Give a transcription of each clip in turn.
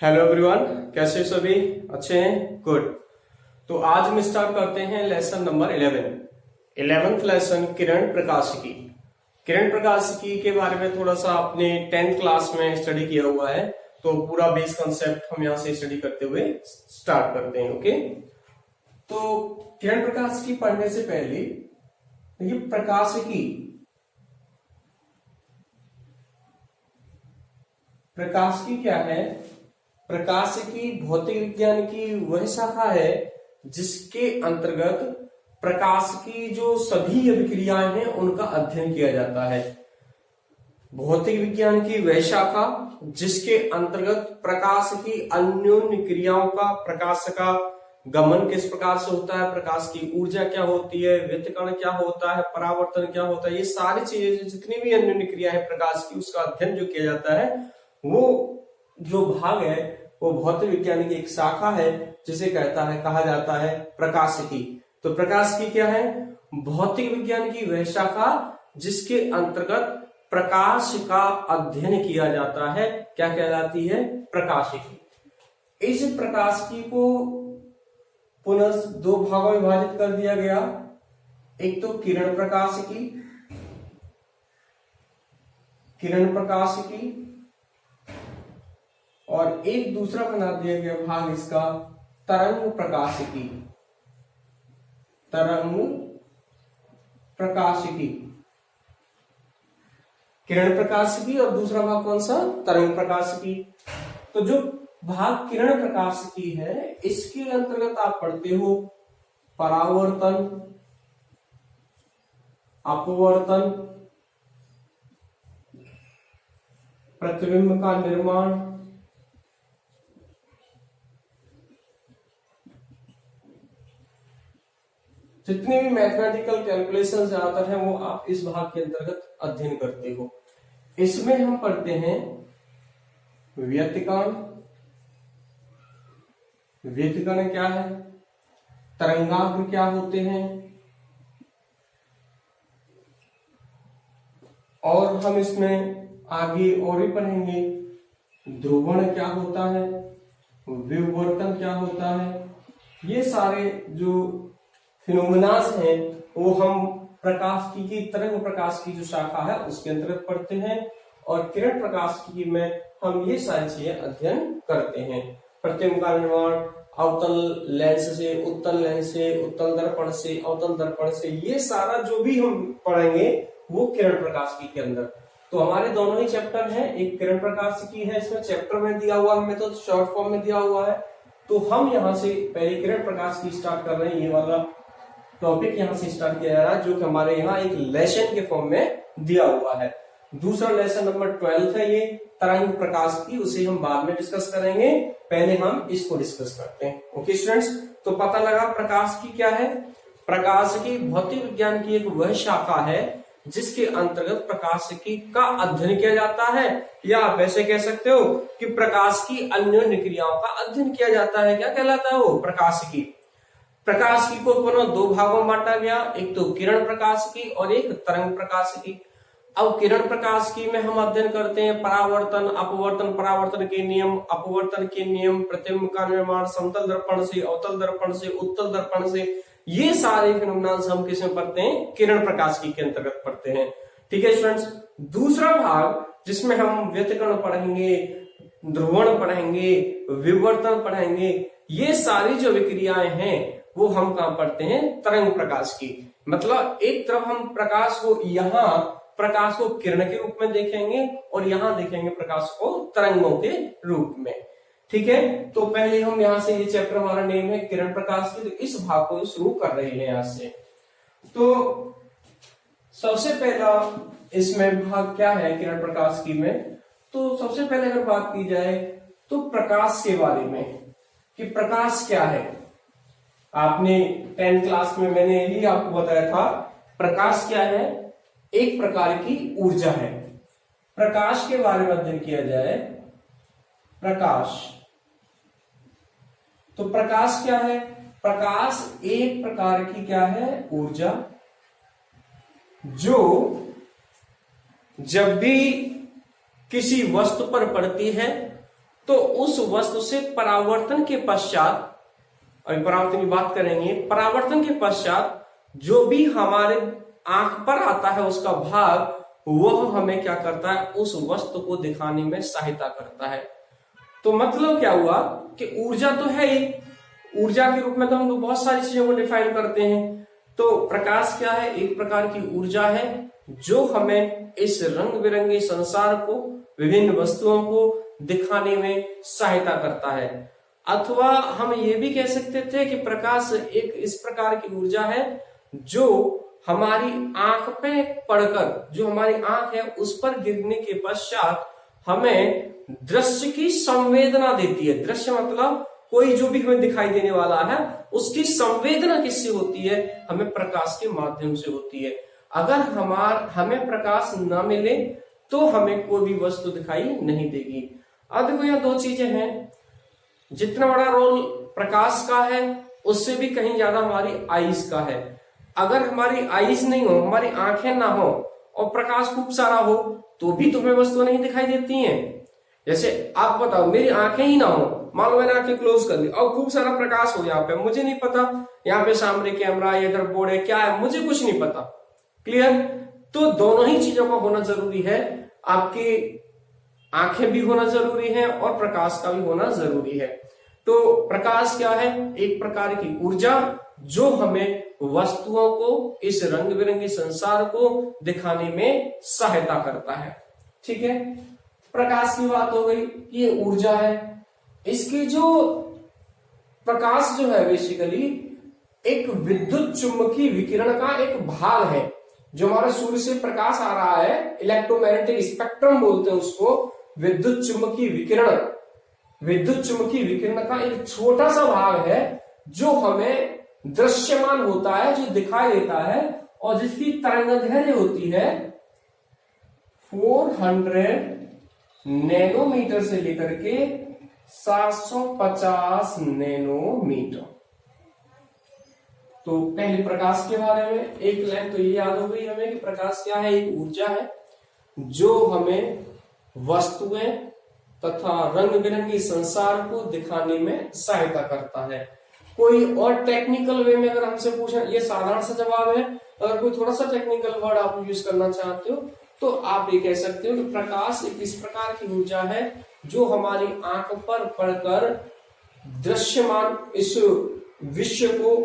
Hello everyone, कैसे सभी? अच्छे हैं? गुड। तो आज हम स्टार्ट करते हैं लेसन नंबर 11th लेसन किरण प्रकाशिकी। किरण प्रकाशिकी के बारे में थोड़ा सा आपने 10th क्लास में स्टडी किया हुआ है, तो पूरा बेस कॉन्सेप्ट हम यहाँ से स्टडी करते हुए स्टार्ट करते हैं। ओके, तो किरण प्रकाशिकी पढ़ने से पहले देखिए, प्रकाशिकी क्या है? प्रकाशिकी भौतिक विज्ञान की वह शाखा है जिसके अंतर्गत प्रकाश की जो सभी अभिक्रियाएं हैं उनका अध्ययन किया जाता है। भौतिक विज्ञान की वह शाखा जिसके अंतर्गत प्रकाश की अन्योन्य क्रियाओं का, प्रकाश का गमन किस प्रकार से होता है, प्रकाश की ऊर्जा क्या होती है, व्यतिकरण क्या होता है, परावर्तन क्या होता है, ये सारी चीजें जितनी भी अन्योन्य क्रिया है प्रकाश की, उसका अध्ययन जो किया जाता है, वो जो भाग है वो भौतिक विज्ञान की एक शाखा है जिसे कहा जाता है प्रकाशिकी। तो प्रकाशिकी क्या है? भौतिक विज्ञान की वह शाखा जिसके अंतर्गत प्रकाश का अध्ययन किया जाता है। क्या कहलाती है? प्रकाशिकी। इस प्रकाशिकी को पुनः दो भागों में विभाजित कर दिया गया। एक तो किरण प्रकाशिकी और एक दूसरा बना दिया गया भाग इसका तरंग प्रकाशिकी। किरण प्रकाशिकी और दूसरा भाग कौन सा? तरंग प्रकाशिकी। तो जो भाग किरण प्रकाशिकी है, इसके अंतर्गत आप पढ़ते हो परावर्तन, अपवर्तन, प्रतिबिंब का निर्माण, जितने भी मैथमेटिकल कैलकुलेशन ज्यादातर हैं वो आप इस भाग के अंतर्गत अध्ययन करते हो। इसमें हम पढ़ते हैं व्यतिकरण क्या है, तरंगाग्र क्या होते हैं, और हम इसमें आगे और भी पढ़ेंगे ध्रुवण क्या होता है, विवर्तन क्या होता है। ये सारे जो फिनोमिनास हैं वो हम प्रकाशिकी की, तरंग प्रकाश की जो शाखा है उसके अंतर्गत पढ़ते हैं, और किरण प्रकाशिकी में हम ये सारी चीजें अध्ययन करते हैं। प्रतिबिंब का निर्माण अवतल लेंस से, उत्तल लेंस से, उत्तल दर्पण से, अवतल दर्पण से, ये सारा जो भी हम पढ़ेंगे वो किरण प्रकाशिकी के अंदर। तो हमारे दोनों ही चैप्टर हैं, एक किरण प्रकाशिकी है, इसमें चैप्टर में दिया हुआ है, तो शॉर्ट फॉर्म में दिया हुआ है। तो हम यहाँ से पहले किरण प्रकाशिकी स्टार्ट कर रहे हैं। ये वाला टॉपिक यहाँ से स्टार्ट किया जा रहा है जो कि हमारे यहाँ एक लेसन के फॉर्म में दिया हुआ है। दूसरा लेसन नंबर 12 है, ये तरंग प्रकाशिकी, उसे हम बाद में डिस्कस करेंगे, पहले हम इसको डिस्कस करते हैं। ओके स्टूडेंट्स, तो पता लगा प्रकाशिकी क्या है? प्रकाशिकी भौतिक विज्ञान की एक वह शाखा है जिसके अंतर्गत प्रकाशिकी का अध्ययन किया जाता है, या आप ऐसे कह सकते हो कि प्रकाश की अन्योन्य क्रियाओं का अध्ययन किया जाता है। क्या कहलाता है वो? प्रकाशिकी। प्रकाशिकी को पुनः दो भागों में बांटा गया, एक तो किरण प्रकाशिकी और एक तरंग प्रकाशिकी। अब किरण प्रकाशिकी में हम अध्ययन करते हैं परावर्तन, अपवर्तन, परावर्तन के नियम, अपवर्तन के नियम, प्रतिबिंब का निर्माण समतल दर्पण से, अवतल दर्पण से, उत्तल दर्पण से, ये सारे फिनोमिनास हम किसमें पढ़ते हैं? किरण प्रकाशिकी के अंतर्गत पढ़ते हैं। ठीक है स्टूडेंट्स। दूसरा भाग जिसमें हम व्यतिकरण पढ़ेंगे, ध्रुवण पढ़ेंगे, विवर्तन पढ़ेंगे, ये सारी जो विक्रियाएं हैं वो हम कहां पढ़ते हैं? तरंग प्रकाश की। मतलब एक तरफ हम प्रकाश को किरण के रूप में देखेंगे और यहाँ देखेंगे प्रकाश को तरंगों के रूप में। ठीक है, तो पहले हम यहाँ से, ये चैप्टर हमारा नेम है किरण प्रकाश की, तो इस भाग को शुरू कर रहे हैं यहाँ से। तो सबसे पहला इसमें भाग क्या है किरण प्रकाश की में? तो सबसे पहले अगर बात की जाए तो प्रकाश के बारे में कि प्रकाश क्या है। आपने 10th क्लास में मैंने यही आपको बताया था, प्रकाश क्या है? एक प्रकार की ऊर्जा है। प्रकाश के बारे में अध्ययन किया जाए, प्रकाश, तो प्रकाश क्या है? प्रकाश एक प्रकार की क्या है? ऊर्जा, जो जब भी किसी वस्तु पर पड़ती है तो उस वस्तु से परावर्तन के पश्चात, अभी परावर्तन की बात करेंगे, परावर्तन के पश्चात जो भी हमारे आंख पर आता है उसका भाग, वह हमें क्या करता है, उस वस्तु को दिखाने में सहायता करता है। तो मतलब क्या हुआ कि ऊर्जा तो है ही, ऊर्जा के रूप में तो हम लोग बहुत सारी चीजों को डिफाइन करते हैं। तो प्रकाश क्या है, एक प्रकार की ऊर्जा है जो हमें इस रंग बिरंगे संसार को, विभिन्न वस्तुओं को दिखाने में सहायता करता है। अथवा हम ये भी कह सकते थे कि प्रकाश एक इस प्रकार की ऊर्जा है जो हमारी आंख पे पड़कर, जो हमारी आंख है उस पर गिरने के पश्चात हमें दृश्य की संवेदना देती है। दृश्य मतलब कोई जो भी हमें दिखाई देने वाला है उसकी संवेदना किससे होती है, हमें प्रकाश के माध्यम से होती है। अगर हमें प्रकाश न मिले तो हमें कोई भी वस्तु दिखाई नहीं देगी। अब देखो यहाँ दो चीजें हैं, जितना बड़ा रोल प्रकाश का है उससे भी कहीं ज्यादा हमारी आईज का है। अगर हमारी आईज नहीं हो, हमारी आंखें ना हो और प्रकाश खूब सारा हो तो भी तुम्हें वस्तु नहीं दिखाई देती हैं। जैसे आप बताओ, मेरी आंखें ही ना हो, मान लो मैंने आंखें क्लोज कर ली और खूब सारा प्रकाश हो यहाँ पे, मुझे नहीं पता यहाँ पे सामने कैमरा, इधर बोर्ड है, क्या है, मुझे कुछ नहीं पता। क्लियर? तो दोनों ही चीजों का होना जरूरी है, आपकी आंखें भी होना जरूरी है और प्रकाश का भी होना जरूरी है। तो प्रकाश क्या है, एक प्रकार की ऊर्जा जो हमें वस्तुओं को, इस रंग बिरंगे संसार को दिखाने में सहायता करता है। ठीक है, प्रकाश की बात हो गई, ये ऊर्जा है। इसकी जो प्रकाश जो है बेसिकली एक विद्युत चुंबकीय विकिरण का एक भाग है। जो हमारे सूर्य से प्रकाश आ रहा है, इलेक्ट्रोमैग्नेटिक स्पेक्ट्रम बोलते हैं उसको, विद्युत चुंबकीय विकिरण, विद्युत चुंबकीय विकिरण का एक छोटा सा भाग है जो हमें दृश्यमान होता है, जो दिखाई देता है और जिसकी तरंगदैर्घ्य होती है 400 नैनोमीटर से लेकर के 750 नैनोमीटर। तो पहले प्रकाश के बारे में एक लाइन तो ये याद हो गई हमें कि प्रकाश क्या है, एक ऊर्जा है जो हमें वस्तुएं तथा रंग बिरंगी संसार को दिखाने में सहायता करता है। कोई और टेक्निकल वे में अगर हमसे पूछे, ये साधारण सा जवाब है, अगर कोई थोड़ा सा टेक्निकल वर्ड आप यूज करना चाहते हो तो आप ये कह सकते हो कि प्रकाश एक इस प्रकार की ऊर्जा है जो हमारी आंख पर पड़कर दृश्यमान, इस विश्व को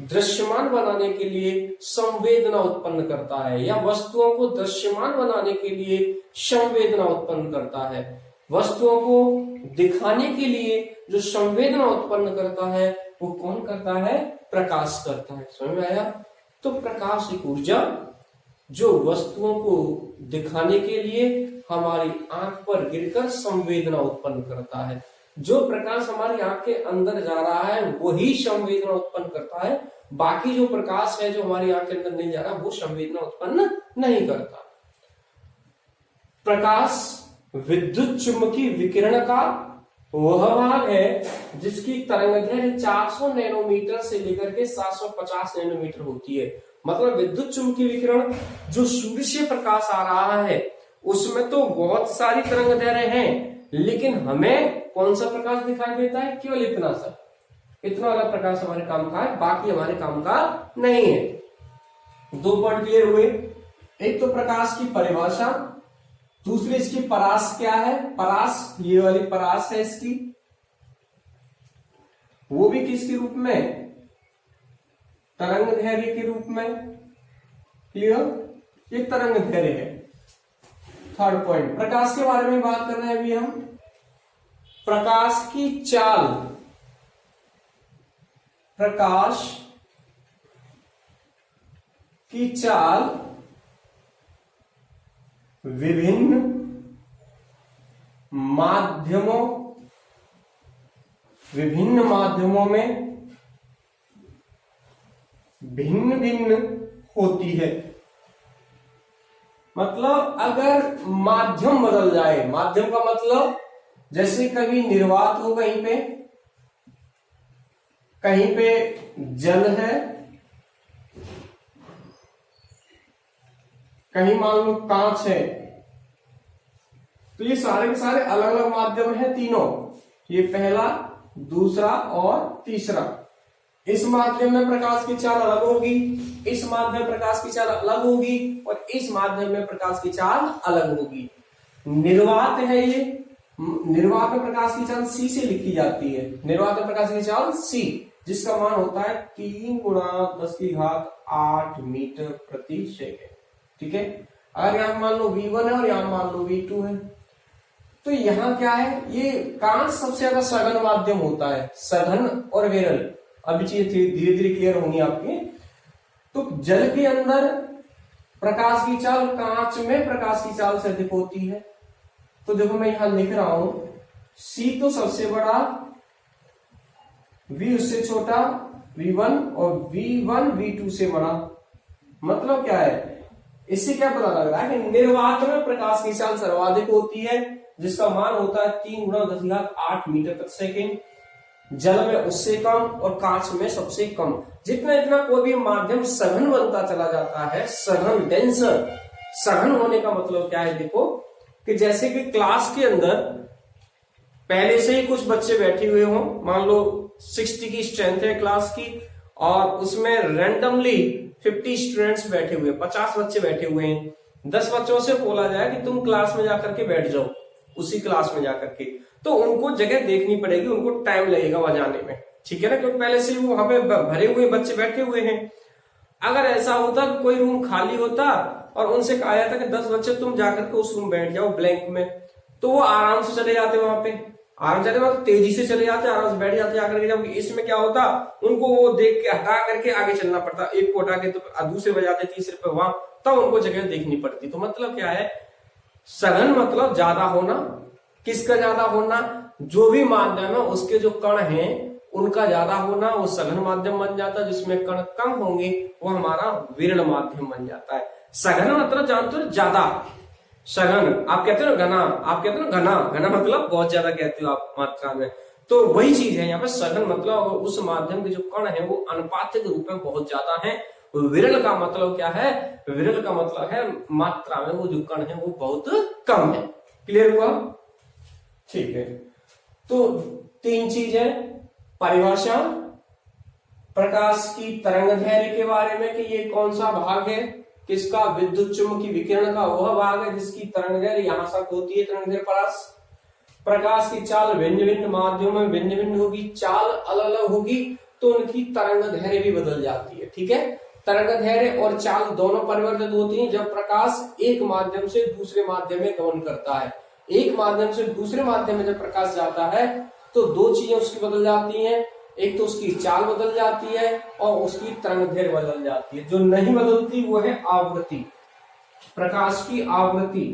दृश्यमान बनाने के लिए संवेदना उत्पन्न करता है, या वस्तुओं को दृश्यमान बनाने के लिए संवेदना उत्पन्न करता है। वस्तुओं को दिखाने के लिए जो संवेदना उत्पन्न करता है वो कौन करता है, प्रकाश करता है। समझ में आया? तो प्रकाश एक ऊर्जा जो वस्तुओं को दिखाने के लिए हमारी आंख पर गिरकर संवेदना उत्पन्न करता है। जो प्रकाश हमारी आंख के अंदर जा रहा है वही संवेदना उत्पन्न करता है, बाकी जो प्रकाश है जो हमारी आंख के अंदर नहीं जा रहा वो संवेदना उत्पन्न नहीं करता। प्रकाश विद्युत चुंबकीय विकिरण का वह भाग है जिसकी तरंगदैर्घ्य 400 नैनोमीटर से लेकर के 750 नैनोमीटर होती है। मतलब विद्युत चुंबकीय विकिरण जो सूर्य से प्रकाश आ रहा है उसमें तो बहुत सारी तरंगदैर्घ्य हैं, लेकिन हमें कौन सा प्रकाश दिखाई देता है, केवल इतना सा, इतना वाला प्रकाश हमारे काम का है, बाकी हमारे काम का नहीं है। दो पॉइंट क्लियर हुए, एक तो प्रकाश की परिभाषा, दूसरी इसकी परास क्या है, परास ये वाली परास है इसकी, वो भी किसके रूप में, तरंगदैर्घ्य के रूप में। क्लियर? ये तरंगदैर्घ्य है। थर्ड पॉइंट, प्रकाश के बारे में बात कर रहे हैं अभी हम। प्रकाश की चाल, प्रकाश की चाल विभिन्न माध्यमों में भिन्न भिन्न होती है। मतलब अगर माध्यम बदल जाए, माध्यम का मतलब जैसे कभी निर्वात हो, कहीं पे जल है, कहीं मान लो कांच है, तो ये सारे के सारे अलग अलग माध्यम हैं तीनों, ये पहला, दूसरा और तीसरा। इस माध्यम में प्रकाश की चाल अलग होगी, इस माध्यम में प्रकाश की चाल अलग होगी और इस माध्यम में प्रकाश की चाल अलग होगी। निर्वात है ये, निर्वात में प्रकाश की चाल c से लिखी जाती है, निर्वात में प्रकाश की चाल c, जिसका मान होता है 3 × 10⁸ मीटर प्रति सेकेंड। ठीक है, अगर यहां मान लो V1 है और यहां मान लो V2 है, तो यहां क्या है, ये कांच सबसे ज्यादा सघन माध्यम होता है, सघन और विरल। अभी चीजें धीरे धीरे क्लियर होंगी आपकी। तो जल के अंदर प्रकाश की चाल कांच में प्रकाश की चाल से अधिक होती है। तो देखो मैं यहां लिख रहा हूं, C तो सबसे बड़ा, V उससे छोटा V1 और V1 V2 से बड़ा। मतलब क्या है, इससे क्या पता लग रहा है कि निर्वात में प्रकाश की चाल सर्वाधिक होती है, जिसका मान होता है 3 × 10⁸ मीटर प्रति सेकेंड। जल में उससे कम और कांच में सबसे कम। जितना इतना कोई भी माध्यम सघन बनता चला जाता है, सघन, डेंसर। सघन होने का मतलब क्या है, देखो कि जैसे कि क्लास के अंदर पहले से ही कुछ बच्चे बैठे हुए हों, मान लो 60 की स्ट्रेंथ है क्लास की, और उसमें रैंडमली 50 स्टूडेंट्स बैठे हुए, 50 बच्चे बैठे हुए हैं। 10 बच्चों से बोला जाए कि तुम क्लास में जाकर के बैठ जाओ, उसी क्लास में जाकर के, तो उनको जगह देखनी पड़ेगी, उनको टाइम लगेगा वहां जाने में। ठीक है ना, क्योंकि पहले से वो वहां पे भरे हुए बच्चे बैठे हुए हैं। अगर ऐसा होता कि कोई रूम खाली होता और उनसे कहा जाता कि 10 बच्चे तुम जाकर के उस रूम बैठ जाओ ब्लैंक में, तो वो आराम से चले जाते, वहां पे आराम से जाते, तेजी से चले जाते, आराम से बैठ जाते जाकर के। जब इसमें क्या होता, उनको वो देख के हटा करके आगे चलना पड़ता, एक को हटा के तो दूसरे बजाते, तीसरे पे वहां, तब उनको जगह देखनी पड़ती। तो मतलब क्या है, सघन मतलब ज्यादा होना। किसका ज्यादा होना, जो भी माध्यम है उसके जो कण हैं उनका ज्यादा होना, वो सघन माध्यम बन जाता है। जिसमें कण कम होंगे वो हमारा विरल माध्यम बन जाता है। सघन मतलब जानते हो ज्यादा, सघन आप कहते हो घना, आप कहते हो घना, घना मतलब बहुत ज्यादा कहते हो आप मात्रा में, तो वही चीज है यहाँ पे। सघन मतलब उस माध्यम के जो कण है वो अनुपातिक रूप में बहुत ज्यादा है। विरल का मतलब क्या है, विरल का मतलब है मात्रा में वो जो कण है वो बहुत कम है। क्लियर हुआ? ठीक है, तो 3 चीजें, परिभाषा, प्रकाश की तरंग दैर्घ्य के बारे में कि ये कौन सा भाग है, किसका, विद्युत चुम्बकीय विकिरण का वह भाग है जिसकी तरंग दैर्घ्य यहां तक होती है, तरंग दैर्घ्य परास। प्रकाश की चाल भिन्न भिन्न माध्यमों में भिन्न भिन्न होगी, चाल अलग अलग होगी, तो उनकी तरंग दैर्घ्य भी बदल जाती है। ठीक है, तरंग दैर्घ्य और चाल दोनों परिवर्तित होती हैं जब प्रकाश एक माध्यम से दूसरे माध्यम में गमन करता है। एक माध्यम से दूसरे माध्यम में जब प्रकाश जाता है तो 2 चीजें उसकी बदल जाती हैं, एक तो उसकी चाल बदल जाती है और उसकी तरंग दैर्घ्य बदल जाती है। जो नहीं बदलती वो है आवृत्ति, प्रकाश की आवृत्ति।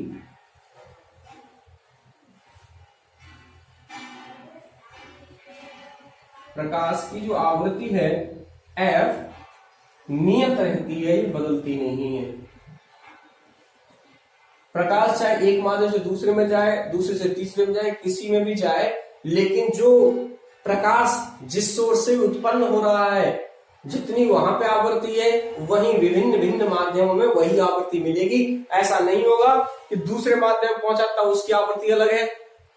प्रकाश की जो आवृत्ति है F नियत रहती है, ये बदलती नहीं है। प्रकाश चाहे एक माध्यम से दूसरे में जाए, दूसरे से तीसरे में जाए, किसी में भी जाए, लेकिन जो प्रकाश जिस सोर्स से उत्पन्न हो रहा है, जितनी वहां पे आवृत्ति है वहीं विभिन्न भिन्न माध्यमों में वही आवृत्ति मिलेगी। ऐसा नहीं होगा कि दूसरे माध्यम में पहुंचा तब उसकी आवृत्ति अलग है,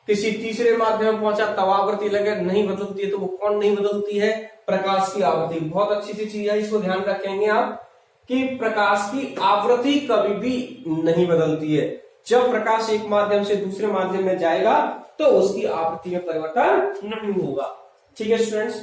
किसी तीसरे माध्यम में पहुंचा तब आवृत्ति अलग है, नहीं बदलती है। तो वो कौन नहीं बदलती है? प्रकाश की आवृत्ति। बहुत अच्छी सी चीज है, इसको ध्यान रखेंगे आप कि प्रकाश की आवृत्ति कभी भी नहीं बदलती है। जब प्रकाश एक माध्यम से दूसरे माध्यम में जाएगा तो उसकी आवृत्ति में परिवर्तन नहीं होगा। ठीक है स्टूडेंट्स,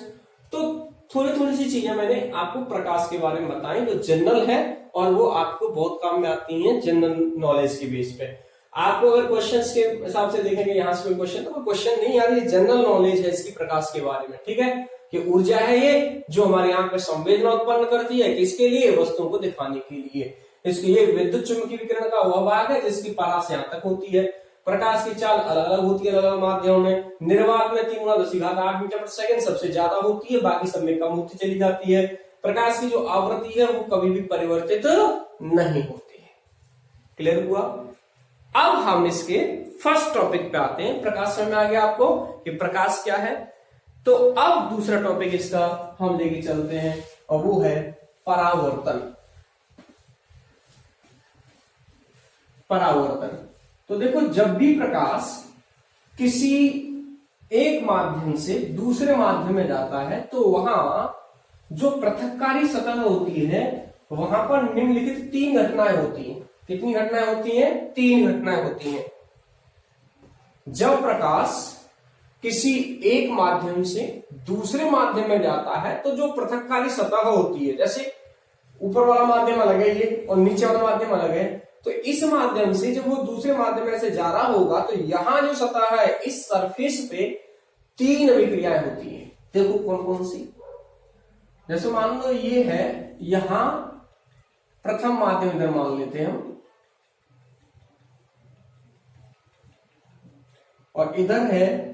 तो थोड़ी थोड़ी सी चीजें मैंने आपको प्रकाश के बारे में बताई जो जनरल है और वो आपको बहुत काम में आती हैं जनरल नॉलेज के बेस पे। आपको अगर क्वेश्चंस के हिसाब से देखेंगे यहाँ से कोई क्वेश्चन, तो कोई क्वेश्चन नहीं यार, ये जनरल नॉलेज है इसकी प्रकाश के बारे में। ठीक है, कि ऊर्जा है ये जो हमारे यहाँ पे संवेदना उत्पन्न करती है, किसके लिए? वस्तुओं को दिखाने के लिए। इसके ये विद्युत चुम्बकीय विकिरण का वह भाग है जिसकी परास यहाँ तक होती है। प्रकाश की चाल अलग अलग होती है अलग अलग माध्यमों में। निर्वात में 3 × 10⁸ मीटर प्रति सेकंड सबसे ज्यादा होती है, बाकी सब में कम होती चली जाती है। प्रकाश की जो आवृत्ति है वो कभी भी परिवर्तित नहीं होती है। क्लियर हुआ? अब हम इसके फर्स्ट टॉपिक पे आते हैं। प्रकाश समझ में आ गया आपको कि प्रकाश क्या है? तो अब दूसरा टॉपिक इसका हम लेके चलते हैं और वो है परावर्तन। परावर्तन तो देखो, जब भी प्रकाश किसी एक माध्यम से दूसरे माध्यम में जाता है तो वहां जो पृथक्कारी सतह होती है वहां पर निम्नलिखित 3 घटनाएं होती हैं। कितनी घटनाएं होती हैं? 3 घटनाएं होती हैं। जब प्रकाश किसी एक माध्यम से दूसरे माध्यम में जाता है तो जो पृथक्कारी सतह होती है, जैसे ऊपर वाला माध्यम अलग है ये और नीचे वाला माध्यम अलग है, तो इस माध्यम से जब वो दूसरे माध्यम में से जा रहा होगा तो यहां जो सतह है इस सरफेस पे 3 अभिक्रियाएं होती हैं। देखो कौन कौन सी। जैसे मान लो ये है, यहां प्रथम माध्यम इधर मान लेते हैं हम, और इधर है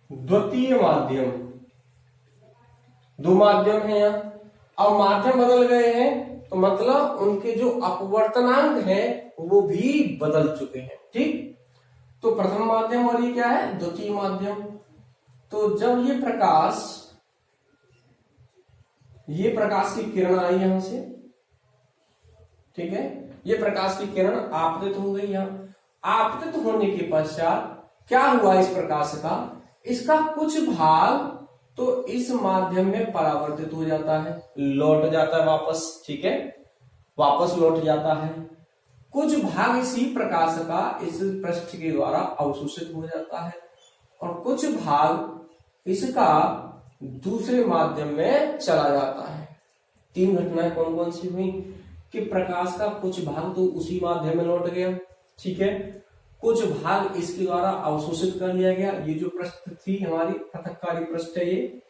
द्वितीय माध्यम। 2 माध्यम है यहां। अब माध्यम बदल गए हैं तो मतलब उनके जो अपवर्तनांक है वो भी बदल चुके हैं। ठीक, तो प्रथम माध्यम और ये क्या है? द्वितीय माध्यम। तो जब ये प्रकाश की किरण आई यहां से, ठीक है, ये प्रकाश की किरण आपतित हो गई। यहां आपतित होने के पश्चात क्या हुआ इस प्रकाश का? इसका कुछ भाग तो इस माध्यम में परावर्तित हो जाता है, लौट जाता है वापस। ठीक है, वापस लौट जाता है। कुछ भाग इसी प्रकाश का इस पृष्ठ के द्वारा अवशोषित हो जाता है और कुछ भाग इसका दूसरे माध्यम में चला जाता है। 3 घटनाएं कौन कौन सी हुई कि प्रकाश का कुछ भाग तो उसी माध्यम में लौट गया, ठीक है, कुछ भाग इसके द्वारा अवशोषित कर लिया गया। ये जो पृष्ठ थी हमारी पृथक्कारी पृष्ठ है, ये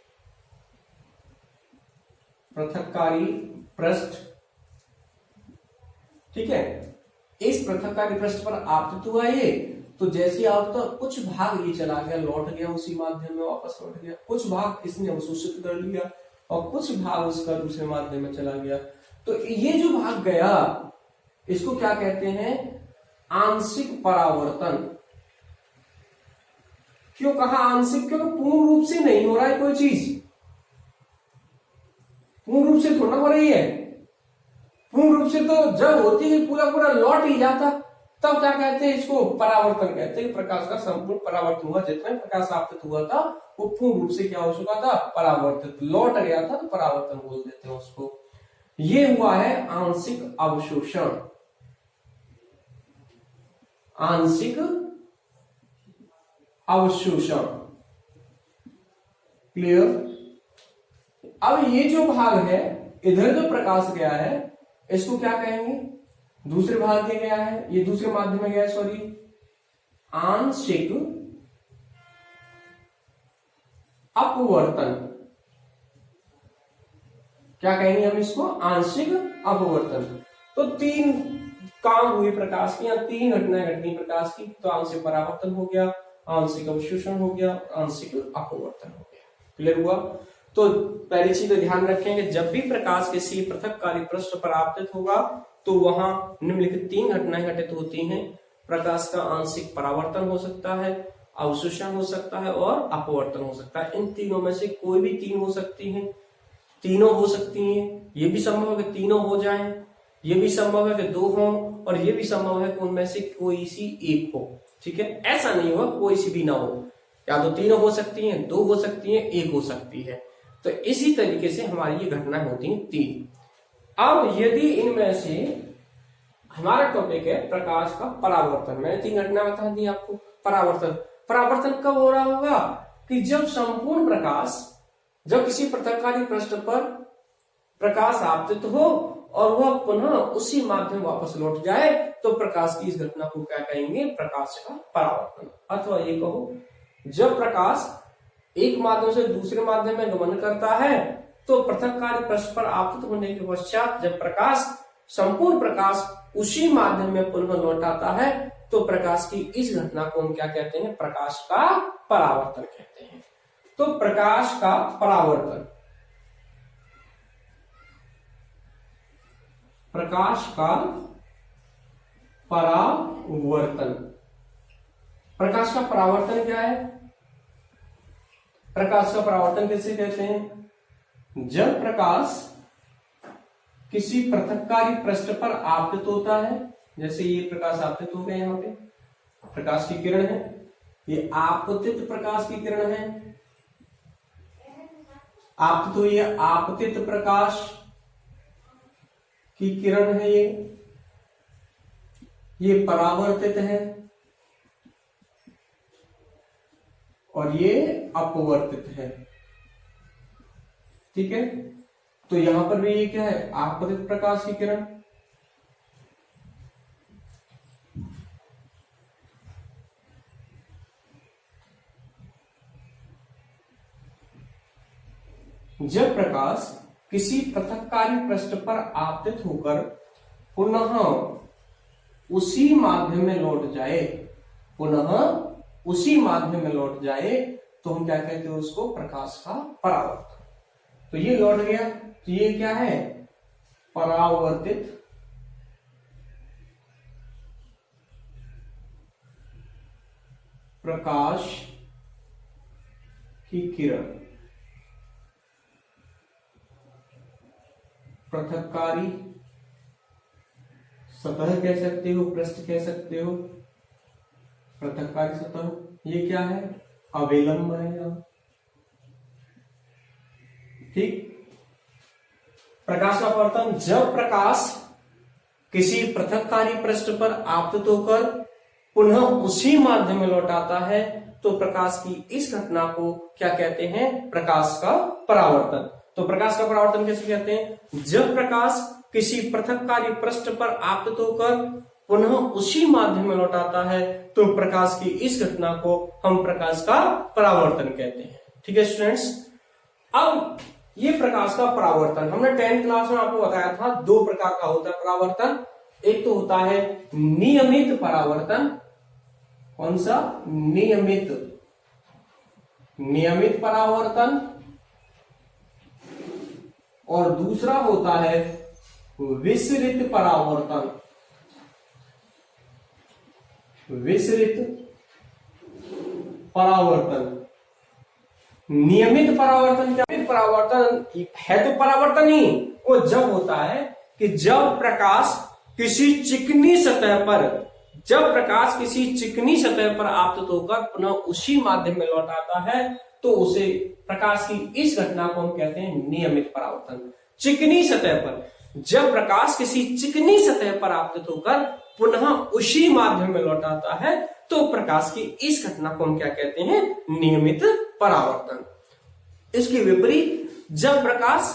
पृथक्कारी पृष्ठ, ठीक है, इस पृथक्कारी पृष्ठ पर आपतित हुआ ये, तो जैसे आप तो कुछ भाग ये चला गया, लौट गया उसी माध्यम में, वापस लौट गया। कुछ भाग इसने अवशोषित कर लिया और कुछ भाग उसका दूसरे माध्यम में चला गया। तो ये जो भाग गया इसको क्या कहते हैं? आंशिक परावर्तन। क्यों कहा आंशिक? क्योंकि पूर्ण रूप से नहीं हो रहा है कोई चीज, पूर्ण रूप से थोड़ा हो रही है। पूर्ण रूप से तो जब होती है पूरा पूरा लौट ही जाता, तब क्या कहते हैं? इसको परावर्तन कहते हैं। प्रकाश का संपूर्ण परावर्तन हुआ, जितना प्रकाश आपतित हुआ था वो पूर्ण रूप से क्या हो चुका था? परावर्तित, लौट गया था, तो परावर्तन बोल देते हैं उसको। ये हुआ है आंशिक अवशोषण, आंशिक अवशोषण। क्लियर? अब ये जो भाग है, इधर जो प्रकाश गया है इसको क्या कहेंगे? दूसरे भाग के गया है, ये दूसरे माध्यम में गया है, सॉरी, आंशिक अपवर्तन। क्या कहेंगे हम इसको? आंशिक अपवर्तन। तो 3 काम हुए प्रकाश की, यहाँ 3 घटनाएं घटनी प्रकाश की। तो आंशिक परावर्तन हो गया, आंशिक अवशोषण हो गया, आंशिक अपवर्तन हो गया। क्लियर हुआ? तो पहली चीज ध्यान रखेंगे, जब भी प्रकाश किसी पृथक्कारी पृष्ठ पर आपतित होगा तो वहां निम्नलिखित 3 घटनाएं घटित होती हैं। प्रकाश का आंशिक परावर्तन हो सकता है, अवशोषण हो सकता है और अपवर्तन हो सकता है। इन तीनों में से कोई भी 3 हो सकती हैं, तीनों हो सकती हैं। ये भी संभव है कि तीनों हो जाएं, ये भी संभव है कि 2 हो, और ये भी संभव है कि उनमें से कोई सी एक हो। ठीक है, ऐसा नहीं होगा कोई सी भी ना हो, या तो 3 हो सकती हैं, 2 हो सकती हैं, 1 हो सकती है। तो इसी तरीके से हमारी ये घटनाएं होती हैं 3। अब यदि इनमें से हमारा टॉपिक है प्रकाश का परावर्तन, मैंने 3 घटना बता दी आपको। परावर्तन कब हो रहा होगा? कि जब संपूर्ण प्रकाश, जब किसी पृथक्कारी पृष्ठ पर प्रकाश आपतित हो और वह पुनः उसी माध्यम वापस लौट जाए, तो प्रकाश की इस घटना को क्या कहेंगे? प्रकाश का परावर्तन। अथवा ये कहो, जब प्रकाश एक माध्यम से दूसरे माध्यम में गमन करता है तो पृथक्कारी पृष्ठ पर आपतित होने के पश्चात जब प्रकाश, संपूर्ण प्रकाश उसी माध्यम में पुनः लौट आता है, तो प्रकाश की इस घटना को हम क्या कहते हैं? प्रकाश का परावर्तन कहते हैं। तो प्रकाश का परावर्तन, प्रकाश का परावर्तन, प्रकाश का परावर्तन क्या है? प्रकाश का परावर्तन किसे कहते हैं? जब प्रकाश किसी पृथक्कारी पृष्ठ पर आपतित होता है, जैसे ये प्रकाश आपतित हो गया, यहाँ पे प्रकाश की किरण है, ये आपतित प्रकाश की किरण है, आपतित हुई है, आपतित प्रकाश की किरण है ये परावर्तित है और ये अपवर्तित है। ठीक है, तो यहां पर भी ये क्या है, आपतित प्रकाश की किरण। जब प्रकाश किसी पृथक्कारी पृष्ठ पर आपतित होकर पुनः उसी माध्यम में लौट जाए, पुनः उसी माध्यम में लौट जाए, तो हम क्या कहते हैं उसको, प्रकाश का परावर्तन। तो ये लौट गया, तो ये क्या है, परावर्तित प्रकाश की किरण, पृथक्कारी सतह कह सकते हो, पृष्ठ कह सकते हो, पृथक्कारी सतह, ये क्या है, अविलंब है यहां। ठीक, प्रकाश का परावर्तन, जब प्रकाश किसी पृथक्कारी पृष्ठ पर आपतित होकर पुनः उसी माध्यम में लौट आता है, तो प्रकाश की इस घटना को क्या कहते हैं, प्रकाश का परावर्तन। तो प्रकाश का परावर्तन कैसे कहते हैं, जब प्रकाश किसी पृथक्कारी पृष्ठ पर आपतित होकर पुनः उसी माध्यम में लौट आता है, तो प्रकाश की इस घटना को हम प्रकाश का परावर्तन कहते हैं। ठीक है स्टूडेंट्स, अब ये प्रकाश का परावर्तन हमने 10th क्लास में आपको बताया था, दो प्रकार का होता है परावर्तन। एक तो होता है नियमित परावर्तन, कौन सा, नियमित परावर्तन, और दूसरा होता है विसरित परावर्तन। विसरित परावर्तन, नियमित परावर्तन क्या, परावर्तन है तो परावर्तन ही वो जब होता है कि जब प्रकाश किसी चिकनी सतह पर, जब प्रकाश किसी चिकनी सतह पर आपतित होकर पुनः उसी माध्यम में लौट आता है, तो उसे प्रकाश की इस घटना को हम कहते हैं नियमित परावर्तन। चिकनी सतह पर, जब प्रकाश किसी चिकनी सतह पर आपतित होकर पुनः उसी माध्यम में लौट आता है, तो प्रकाश की इस घटना को हम क्या कहते हैं, नियमित परावर्तन। इसके विपरीत, जब प्रकाश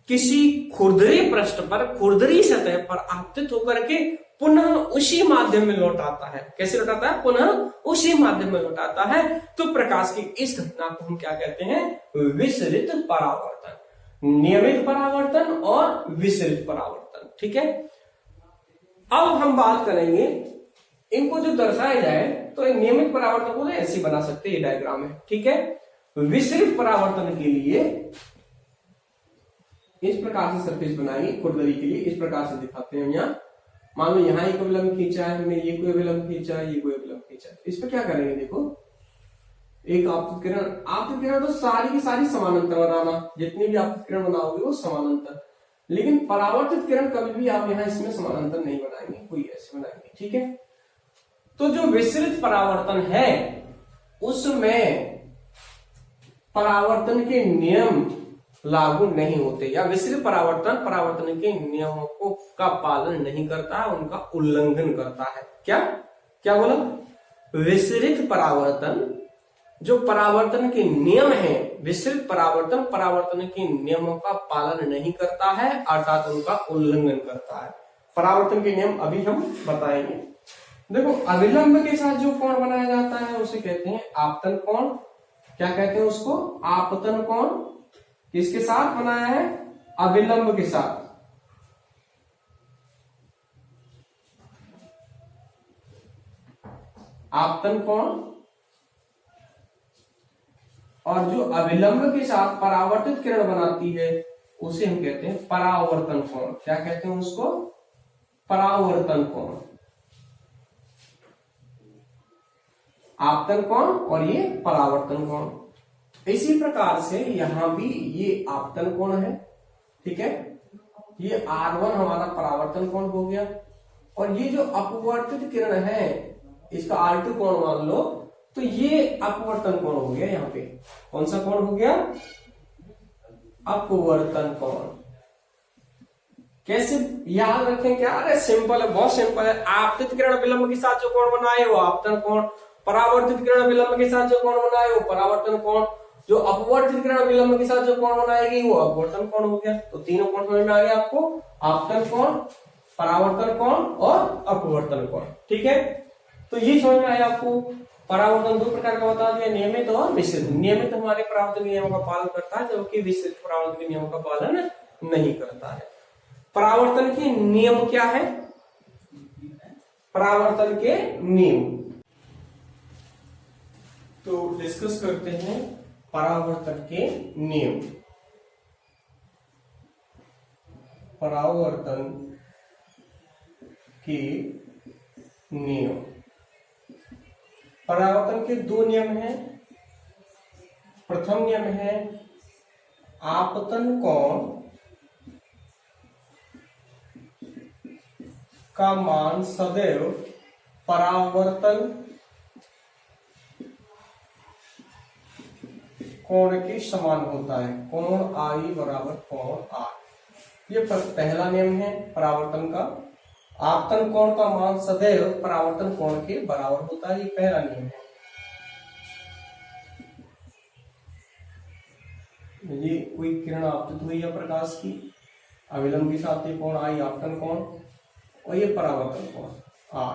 किसी खुरदरी पृष्ठ पर, खुरदरी सतह पर आपतित होकर के पुनः उसी माध्यम में लौट आता है, कैसे लौट आता है, पुनः उसी माध्यम में लौट आता है, तो प्रकाश की इस घटना को हम क्या कहते हैं, विसरित परावर्तन। नियमित परावर्तन और विसरित परावर्तन। ठीक है, अब हम बात करेंगे इनको जो दर्शाया जाए, तो नियमित परावर्तन को ऐसे बना सकते हैं, ये डायग्राम है। ठीक है, विसरित परावर्तन के लिए इस प्रकार से सरफेस बनाएंगे, खुरदरी के लिए इस प्रकार से दिखाते हैं। यहाँ मान लो यहाँ एक अविलंब खींचा है हमने, ये कोई अविलंब खींचा है, ये कोई अविलंब खींचा है, इस पर क्या करेंगे, देखो एक आपतित किरण तो सारी की सारी समानांतर बनाना, जितनी भी आपतित किरण बनाओगे वो समानांतर, लेकिन परावर्तित किरण कभी भी आप यहाँ इसमें समानांतर नहीं बनाएंगे, कोई ऐसे बनाएंगे। ठीक है, तो जो विसरित परावर्तन है उसमें परावर्तन के नियम लागू नहीं होते, या विसरित परावर्तन के नियमों का पालन नहीं करता है, उनका उल्लंघन करता है। क्या बोला, विसरित परावर्तन जो परावर्तन के नियम है, विसरित परावर्तन के नियमों का पालन नहीं करता है, अर्थात उनका उल्लंघन करता है। परावर्तन के नियम अभी हम बताएंगे। देखो, अविलंब के साथ जो कोण बनाया जाता है उसे कहते हैं आपतन कोण। क्या कहते हैं उसको, आपतन कोण। किसके साथ बनाया है, अविलंब के साथ। आपतन कोण, और जो अविलंब के साथ परावर्तित किरण बनाती है उसे हम कहते हैं परावर्तन कोण। क्या कहते हैं उसको, परावर्तन कोण। आपतन कोण और ये परावर्तन कोण। इसी प्रकार से यहां भी ये आपतन कोण है। ठीक है, ये R1 हमारा परावर्तन कोण हो गया, और ये जो अपवर्तित किरण है इसका R2 कोण मान लो, तो ये अपवर्तन कोण हो गया। यहाँ पे कौन सा कोण हो गया? अपवर्तन कोण। कैसे याद रखें क्या? अरे सिंपल है, बहुत सिंपल है। आपतित किरण विलंब के साथ जो कोण बनाए वो आपतन कोण, परावर्तित किरण विलंब के साथ जो कोण बनाए वो परावर्तन कोण, जो अपवर्तित किरण विलंब के साथ जो कोण बनाएगी वो अपवर्तन कोण हो गया। तो तीनों कोण समझ में आ गया आपको, आपतन कोण, परावर्तन कोण और अपवर्तन कोण। ठीक है, तो ये समझ में आया आपको। परावर्तन दो प्रकार का बता दिया, नियमित और मिश्रित। नियमित हमारे परावर्तन के नियमों का पालन करता है, जबकि मिश्रित परावर्तन के नियमों का पालन नहीं करता है। परावर्तन के नियम क्या है? परावर्तन के नियम तो डिस्कस करते हैं। परावर्तन के नियम, परावर्तन के नियम। परावर्तन के दो नियम हैं। प्रथम नियम है आपतन कोण का मान सदैव परावर्तन कोण के समान होता है। कोण I बराबर कोण R, ये पहला नियम है परावर्तन का। आपतन कोण का मान सदैव परावर्तन कोण के बराबर होता है, ये पहला नियम है। ये कोई किरण आपतित हुई है प्रकाश की, अविलंब के साथ ये कोण I आपतन कोण और ये परावर्तन कोण R।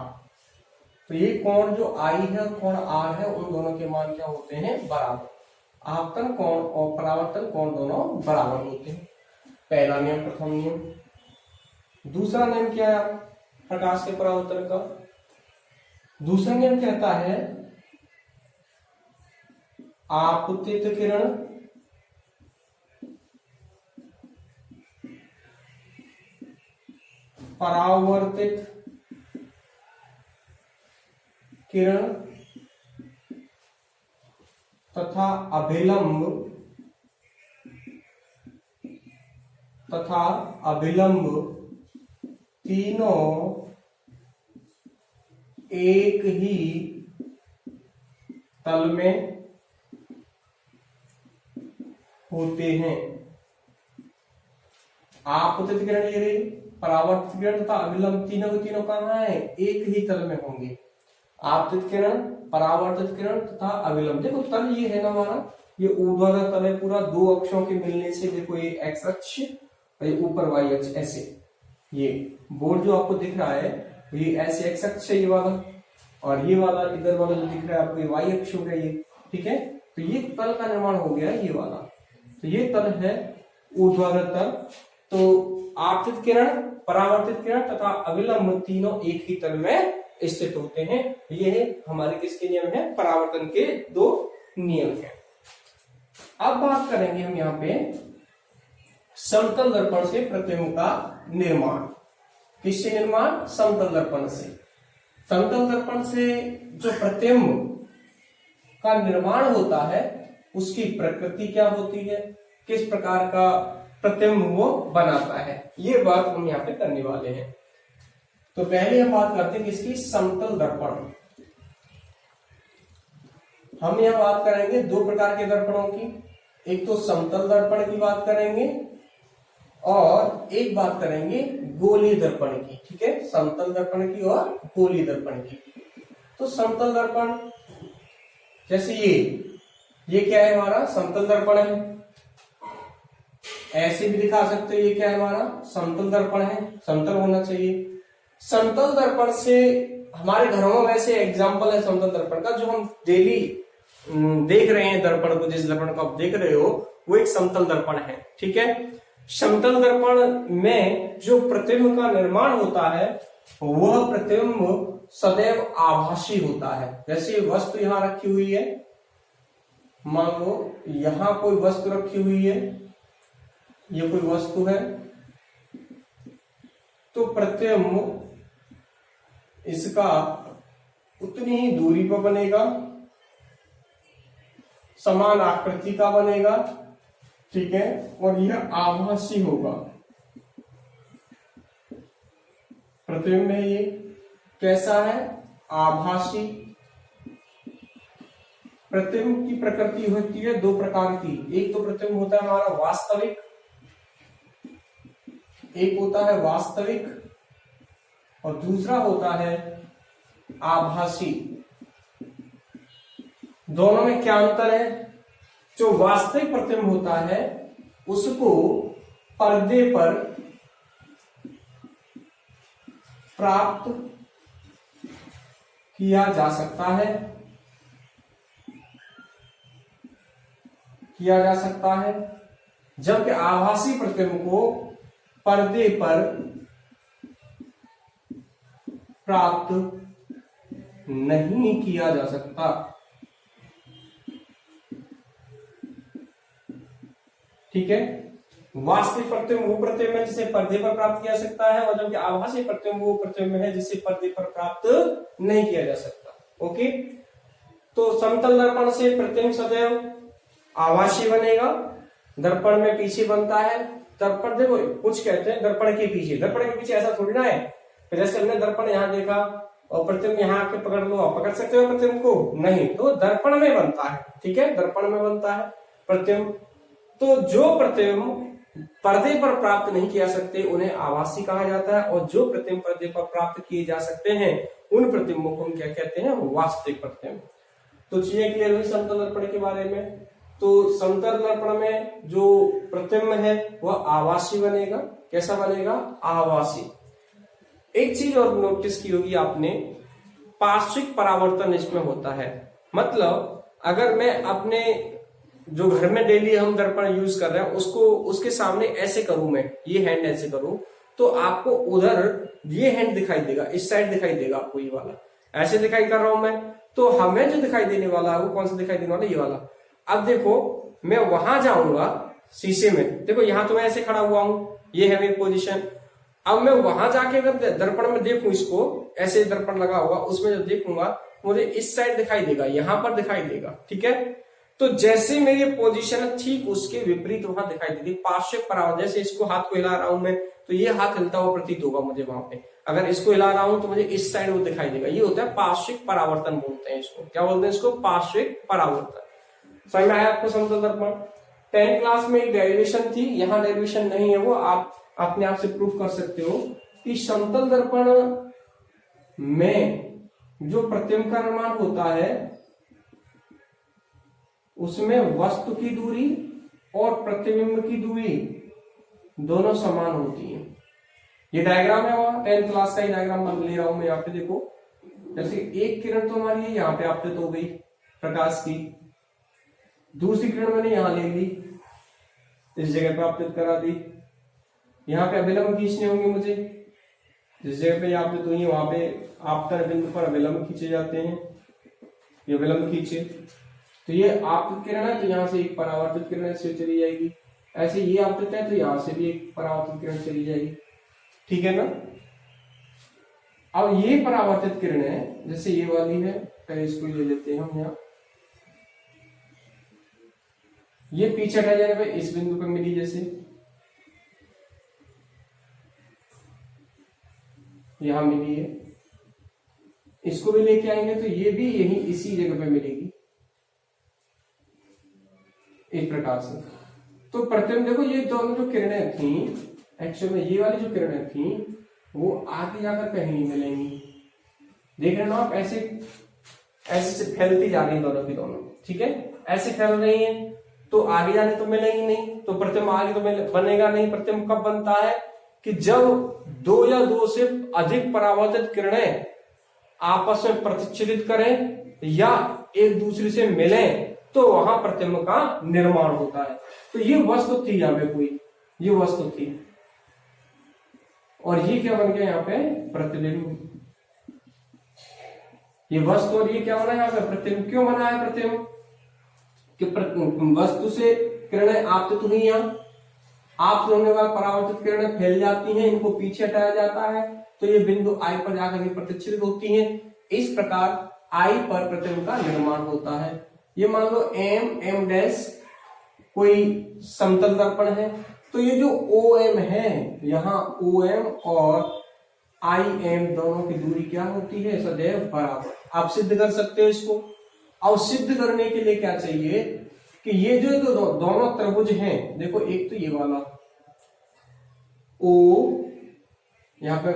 तो ये कोण जो I है कोण R है, उन दोनों के मान क्या होते हैं? बराबर। आपतन कोण और परावर्तन कोण दोनों बराबर होते हैं, पहला नियम, प्रथम नियम। दूसरा नियम क्या है प्रकाश के परावर्तन का? दूसरा नियम कहता है आपतित किरण परावर्तित किरण तथा अभिलंब तीनों एक ही तल में होते हैं। आपतित किरण ये रही, परावर्तित किरण तथा अभिलंब तीनों के तीनों कहाँ है? एक ही तल में होंगे। आपतित किरण, परावर्तित किरण तथा अभिलंब। देखो तल ये है ना हमारा, ये ऊर्ध्वाधर तल है पूरा, दो अक्षों के मिलने से। देखो ये एक्स अक्ष और ये ऊपर वाई अक्ष, ऐसे ये बोर्ड जो आपको दिख रहा है ये ऐसे एक्स अक्ष है ये वाला, और ये वाला इधर वाला जो दिख रहा है आपको ये वाई अक्ष हो गया ये। ठीक है, तो ये तल का निर्माण हो गया ये वाला। तो ये तल है ऊर्ध्वाधर तल। तो आपतित किरण, परावर्तित किरण तथा अभिलंब तीनों एक ही तल में स्थित होते हैं। ये हमारे किसके नियम है? परावर्तन के दो नियम हैं। अब बात करेंगे हम यहाँ पे समतल दर्पण से प्रतिबिंब का निर्माण। किससे निर्माण? समतल दर्पण से। समतल दर्पण से जो प्रतिबिंब का निर्माण होता है उसकी प्रकृति क्या होती है, किस प्रकार का प्रतिबिंब वो बनाता है, ये बात हम यहाँ पे करने वाले हैं। तो पहले हम बात करते हैं किसकी? समतल दर्पण। हम यहाँ बात करेंगे दो प्रकार के दर्पणों की, एक तो समतल दर्पण की बात करेंगे और एक बात करेंगे गोलीय दर्पण की। ठीक है, समतल दर्पण की और गोलीय दर्पण की। तो समतल दर्पण जैसे ये क्या है हमारा? समतल दर्पण है। ऐसे भी दिखा सकते हो, ये क्या है हमारा? समतल दर्पण है, समतल होना चाहिए। समतल दर्पण से हमारे घरों में वैसे एग्जाम्पल है समतल दर्पण का, जो हम डेली देख रहे हैं दर्पण को, जिस दर्पण को आप देख रहे हो वो एक समतल दर्पण है। ठीक है, समतल दर्पण में जो प्रतिबिंब का निर्माण होता है वह प्रतिबिंब सदैव आभासी होता है। जैसे वस्तु यहां रखी हुई है, मान लो यहां कोई वस्तु रखी हुई है, ये कोई वस्तु है, तो प्रतिबिंब इसका उतनी ही दूरी पर बनेगा, समान आकृति का बनेगा। ठीक है, और यह आभासी होगा। प्रतिबिंब है ये। कैसा है? आभासी। प्रतिबिंब की प्रकृति होती है दो प्रकार की। एक तो प्रतिबिंब होता है हमारा वास्तविक, एक होता है वास्तविक और दूसरा होता है आभासी। दोनों में क्या अंतर है? जो वास्तविक प्रतिबिंब होता है उसको पर्दे पर प्राप्त किया जा सकता है, जबकि आभासी प्रतिबिंब को पर्दे पर प्राप्त नहीं किया जा सकता। ठीक है, वास्तविक प्रतिबिंब वो प्रतिबिंब है जिसे पर्दे पर प्राप्त किया जा सकता है, और जबकि आभासी प्रतिबिंब वो प्रतिबिंब है जिसे पर्दे पर प्राप्त नहीं किया जा सकता। ओके, तो समतल दर्पण से प्रतिबिंब सदैव आभासी बनेगा, दर्पण में पीछे बनता है। दर्पण देखो कुछ कहते हैं दर्पण के पीछे ऐसा थोड़ी ना है। जैसे हमने दर्पण यहाँ देखा और प्रतिबिंब यहाँ आके पकड़ लो, आप पकड़ सकते हो प्रतिबिंब को? नहीं, तो दर्पण में बनता है। ठीक है, दर्पण में बनता है प्रतिबिंब। तो जो प्रतिबिंब पर्दे पर प्राप्त नहीं किया सकते उन्हें आभासी कहा जाता है, और जो प्रतिबिंब पर्दे पर प्राप्त किए जा सकते हैं उन प्रतिबिंबों को हम क्या कहते हैं? वास्तविक प्रतिबिंब। तो चीजें क्लियर हुई समतल दर्पण के बारे में। तो समतल दर्पण में जो प्रतिबिंब है वह आभासी बनेगा। कैसा बनेगा? आभासी। एक चीज और नोटिस की होगी आपने, पार्श्विक परावर्तन इसमें होता है। मतलब अगर मैं अपने जो घर में डेली हम दर्पण यूज कर रहे हैं उसको उसके सामने ऐसे करूं, मैं ये हैंड ऐसे करूं, तो आपको उधर ये हैंड दिखाई देगा, इस साइड दिखाई देगा आपको, ये वाला ऐसे दिखाई कर रहा हूं मैं, तो हमें जो दिखाई देने वाला है वो कौन सा दिखाई देने वाला? ये वाला। अब देखो मैं वहां जाऊंगा शीशे में, देखो यहां तो मैं ऐसे खड़ा हुआ हूं, ये है मेरी पोजीशन। अब मैं वहां जाके अगर दर्पण में देखूं, इसको ऐसे दर्पण लगा हुआ, उसमें जब देखूंगा मुझे इस साइड दिखाई देगा, यहां पर दिखाई देगा। ठीक है, तो जैसे मेरी पोजीशन है ठीक उसके विपरीत वहां दिखाई देती पार्श्विक परावर्तन। जैसे इसको हाथ को हिला रहा हूं मैं, तो ये हाथ हिलता हुआ प्रतीत होगा मुझे वहां पे। अगर इसको हिला रहा हूं तो मुझे इस साइड वो दिखाई देगा। ये होता है पार्श्विक परावर्तन बोलते हैं इसको। क्या बोलते हैं इसको? पार्श्विक परावर्तन। समझ में आया आपको समतल दर्पण? 10th क्लास में एक डेरिवेशन थी, यहाँ डेरिवेशन नहीं है, वो आप अपने आप से प्रूफ कर सकते हो कि समतल दर्पण में जो प्रतिबिंब का निर्माण होता है उसमें वस्तु की दूरी और प्रतिबिंब की दूरी दोनों समान होती है। ये डायग्राम है वहां 10th क्लास का ही डायग्राम बन ले रहा हूं मैं। यहाँ पे देखो, जैसे एक किरण तो हमारी है यहाँ पे आपतित हो गई प्रकाश की, दूसरी किरण मैंने यहां ले ली, इस जगह पे आपतित करा दी। यहाँ पे अभिलंब खींचने होंगे मुझे, जिस जगह पे आपतित हुई है वहां पे आपतन बिंदु पर अभिलंब खींचे जाते हैं। ये अभिलंब खींचे तो ये आपतित किरण है, तो यहाँ से एक परावर्तित किरण से चली जाएगी। ऐसे ये आपतित है तो यहाँ से भी एक परावर्तित किरण चली जाएगी। ठीक है ना? अब ये परावर्तित किरण है, जैसे ये वाली है, पहले इसको ले लेते हैं हम यहाँ। ये पीछे हटा जाने पे इस बिंदु पे मिली, जैसे यहां मिली है, इसको भी लेके आएंगे तो ये भी यही इसी जगह पे मिलेगी इस प्रकार से। तो प्रतिबिंब देखो, ये दोनों जो किरणें थी एक्चुअल में, ये वाली जो किरणें थी वो आगे जाकर कहीं नहीं मिलेंगी। देख रहे हो आप, ऐसे ऐसे से फैलती जा रही है दोनों की दोनों। ठीक है, ऐसे फैल रही है तो आगे जाने तो मिलेंगी नहीं, तो प्रतिबिंब आगे तो बनेगा नहीं। प्रतिबिंब कब बनता है? कि जब दो या दो से अधिक परावर्तित किरणें आपस में प्रतिच्छेदित करें या एक दूसरे से मिलें तो वहां प्रतिबिंब का निर्माण होता है। तो ये वस्तु थी यहाँ पे, कोई ये वस्तु थी, और ये क्या बन गया यहाँ पे? प्रतिबिंब। ये वस्तु और ये क्या बना यहाँ पे? प्रतिबिंब। क्यों बना है प्रतिबिंब? कि वस्तु से किरणें आपतित हुई, यहाँ आपतित होने के बाद परावर्तित किरणें फैल जाती हैं, इनको पीछे हटाया जाता है, तो ये बिंदु आई पर जाकर ये प्रतिच्छेदित होती हैं। इस प्रकार आई पर प्रतिबिंब का निर्माण होता है। ये मान लो एम डैश कोई समतल दर्पण है, तो ये जो ओ एम है, यहाँ ओ एम और आई एम दोनों की दूरी क्या होती है? सदैव बराबर। आप सिद्ध कर सकते हो इसको। अब सिद्ध करने के लिए क्या चाहिए कि ये जो दोनों त्रिभुज हैं, देखो एक तो ये वाला ओ, यहां पे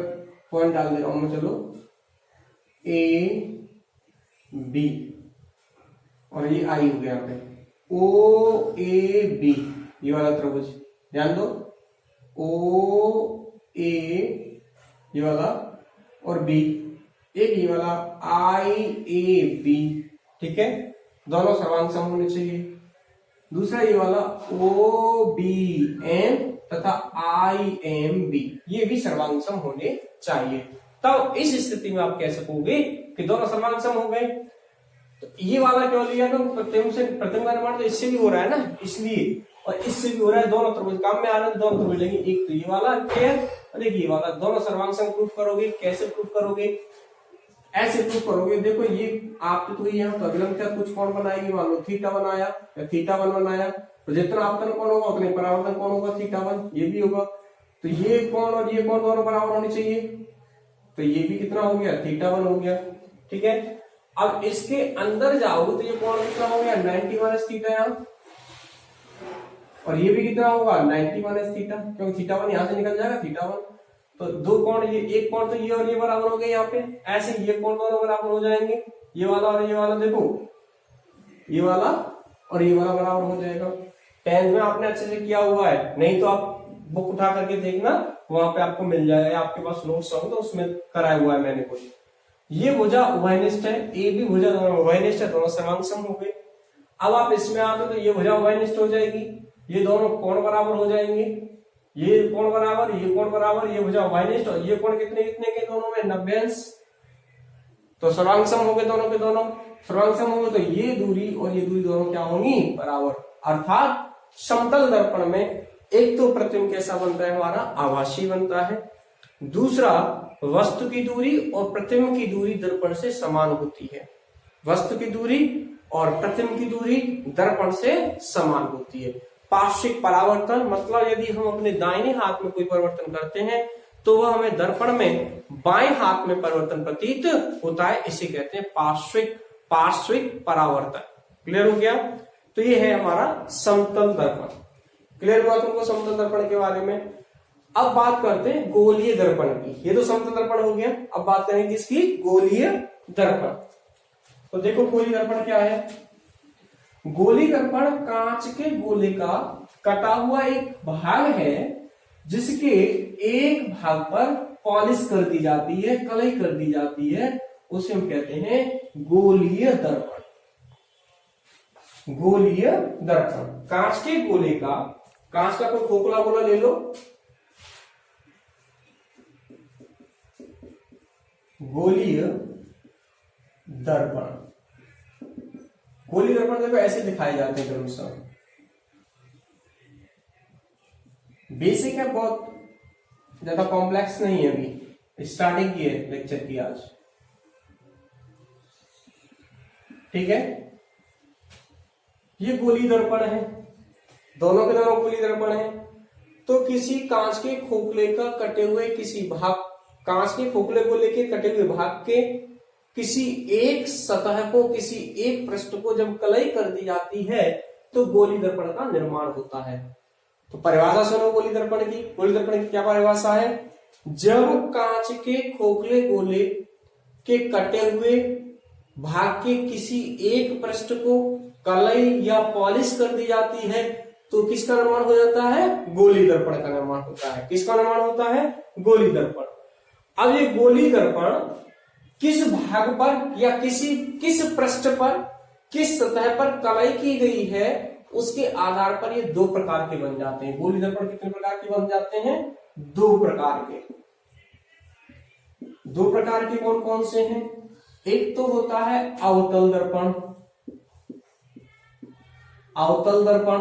पॉइंट डाल दे रहा हूं मैं, चलो ए बी, और ये आई हो गया यहाँ पे ओ ए बी, ये वाला त्रिभुज ध्यान दो, ओ ए ये वाला और बी, एक ये वाला आई ए बी, ठीक है, दोनों सर्वांग सम होने चाहिए। दूसरा ये वाला ओ बी एम तथा आई एम बी, ये भी सर्वांग सम होने चाहिए। तब इस स्थिति में आप कह सकोगे कि दोनों सर्वांग सम हो गए। तो ये वाला क्यों लिया? तो प्रतिबिंब से प्रतिबिंब का निर्माण तो इससे भी हो रहा है ना, इसलिए, और इससे भी हो रहा है, दोनों त्रिभुज काम में आ रहे हैं, दोनों त्रिभुज लेंगे, एक तो ये वाला क्लियर और एक ये वाला, दोनों सर्वांग सम प्रूफ करोगे। कैसे प्रूफ करोगे? ऐसे प्रूफ करोगे, देखो ये आप तो यहाँ तो अभिलंब का कुछ कोण बनाएगी, मान लो थीटा बनाया या थीटा वन बनाया, तो जितना आपतन कोण होगा उतने परावर्तन कोण होगा, थीटा वन, ये भी होगा। तो ये कोण और ये कोण दोनों बराबर होने चाहिए, तो ये भी कितना हो गया? थीटा वन हो गया, ठीक है। अब इसके अंदर जाओगे तो ये कोण कितना हो गया? 90 माइनस थीटा यहाँ, और ये भी कितना होगा? 90 माइनस थीटा, क्योंकि थीटा वन यहाँ से निकल जाएगा, थीटा वन। तो दो कोण, ये एक कोण तो ये और ये बराबर हो गए यहाँ पे, ऐसे ये कोण दोनों बराबर हो जाएंगे, ये वाला और ये वाला, देखो ये वाला और ये वाला बराबर हो जाएगा। 10th में आपने अच्छे से किया हुआ है, नहीं तो आप बुक उठा करके देखना, वहां पे आपको मिल जाएगा, आपके पास नोट्स होंगे तो उसमें कराया हुआ है मैंने कुछ। ये भुजा उभयनिष्ठ है, ए भी भुजा दोनों उभयनिष्ठ है, दोनों सर्वांग सम हो गए। अब आप इसमें आते तो ये भुजा उभयनिष्ठ हो जाएगी, ये दोनों कोण बराबर हो जाएंगे, ये कोण बराबर, ये कोण बराबर, ये भुजा उभयनिष्ठ, और ये कोण कितने कितने के दोनों में? 90 अंश, तो सर्वांग सम हो गए दोनों के दोनों। सर्वांग सम हो गए तो ये दूरी और ये दूरी दोनों क्या होंगी? बराबर। अर्थात समतल दर्पण में एक तो प्रतिबिंब कैसा बनता है? हमारा आभासी बनता है। दूसरा, वस्तु की दूरी और प्रतिबिंब की दूरी दर्पण से समान होती है। वस्तु की दूरी और प्रतिबिंब की दूरी दर्पण से समान होती है। पार्श्विक परावर्तन मतलब यदि हम अपने दाहिने हाथ में कोई परिवर्तन करते हैं तो वह हमें दर्पण में बाएं हाथ में परिवर्तन प्रतीत होता है, इसे कहते हैं पार्श्विक परावर्तन। क्लियर हो गया? तो ये है हमारा समतल दर्पण। क्लियर हुआ तुमको समतल दर्पण के बारे में? अब बात करते हैं गोलीय दर्पण की। ये तो समतल दर्पण हो गया, अब बात करेंगे इसकी गोलीय दर्पण। तो देखो गोलीय दर्पण क्या है? गोलीय दर्पण कांच के गोले का कटा हुआ एक भाग है जिसके एक भाग पर पॉलिश कर दी जाती है, कलई कर दी जाती है, उसे हम कहते हैं गोलीय दर्पण। गोलीय दर्पण कांच के गोले का, कांच का कोई खोखला गोला ले लो, गोलीय दर्पण। गोलीय दर्पण देखो ऐसे दिखाए जाते हैं क्रमशः। बेसिक है, बहुत ज्यादा कॉम्प्लेक्स नहीं है, अभी स्टार्टिंग की है लेक्चर की आज, ठीक है। ये गोलीय दर्पण है, दोनों के दोनों गोलीय दर्पण है। तो किसी कांच के खोखले का कटे हुए किसी भाग, कांच के खोखले को लेके कटे हुए भाग के किसी एक सतह को, किसी एक पृष्ठ को जब कलई कर दी जाती है तो गोलीय दर्पण का निर्माण होता है। तो परिभाषा सुनो गोलीय दर्पण की। गोलीय दर्पण की क्या परिभाषा है? जब कांच के खोखले गोले के कटे हुए भाग के किसी एक पृष्ठ को कलई या पॉलिश कर दी जाती है तो किसका निर्माण हो जाता है? गोलीय दर्पण का निर्माण होता है। किसका निर्माण होता है? गोलीय दर्पण। अब ये गोलीय दर्पण किस भाग पर या किस पृष्ठ पर, किस सतह पर कलई की गई है, उसके आधार पर ये दो प्रकार के बन जाते हैं। गोलीय दर्पण कितने प्रकार के बन जाते हैं? दो प्रकार के। दो प्रकार के कौन कौन से हैं? एक तो होता है अवतल दर्पण, अवतल दर्पण,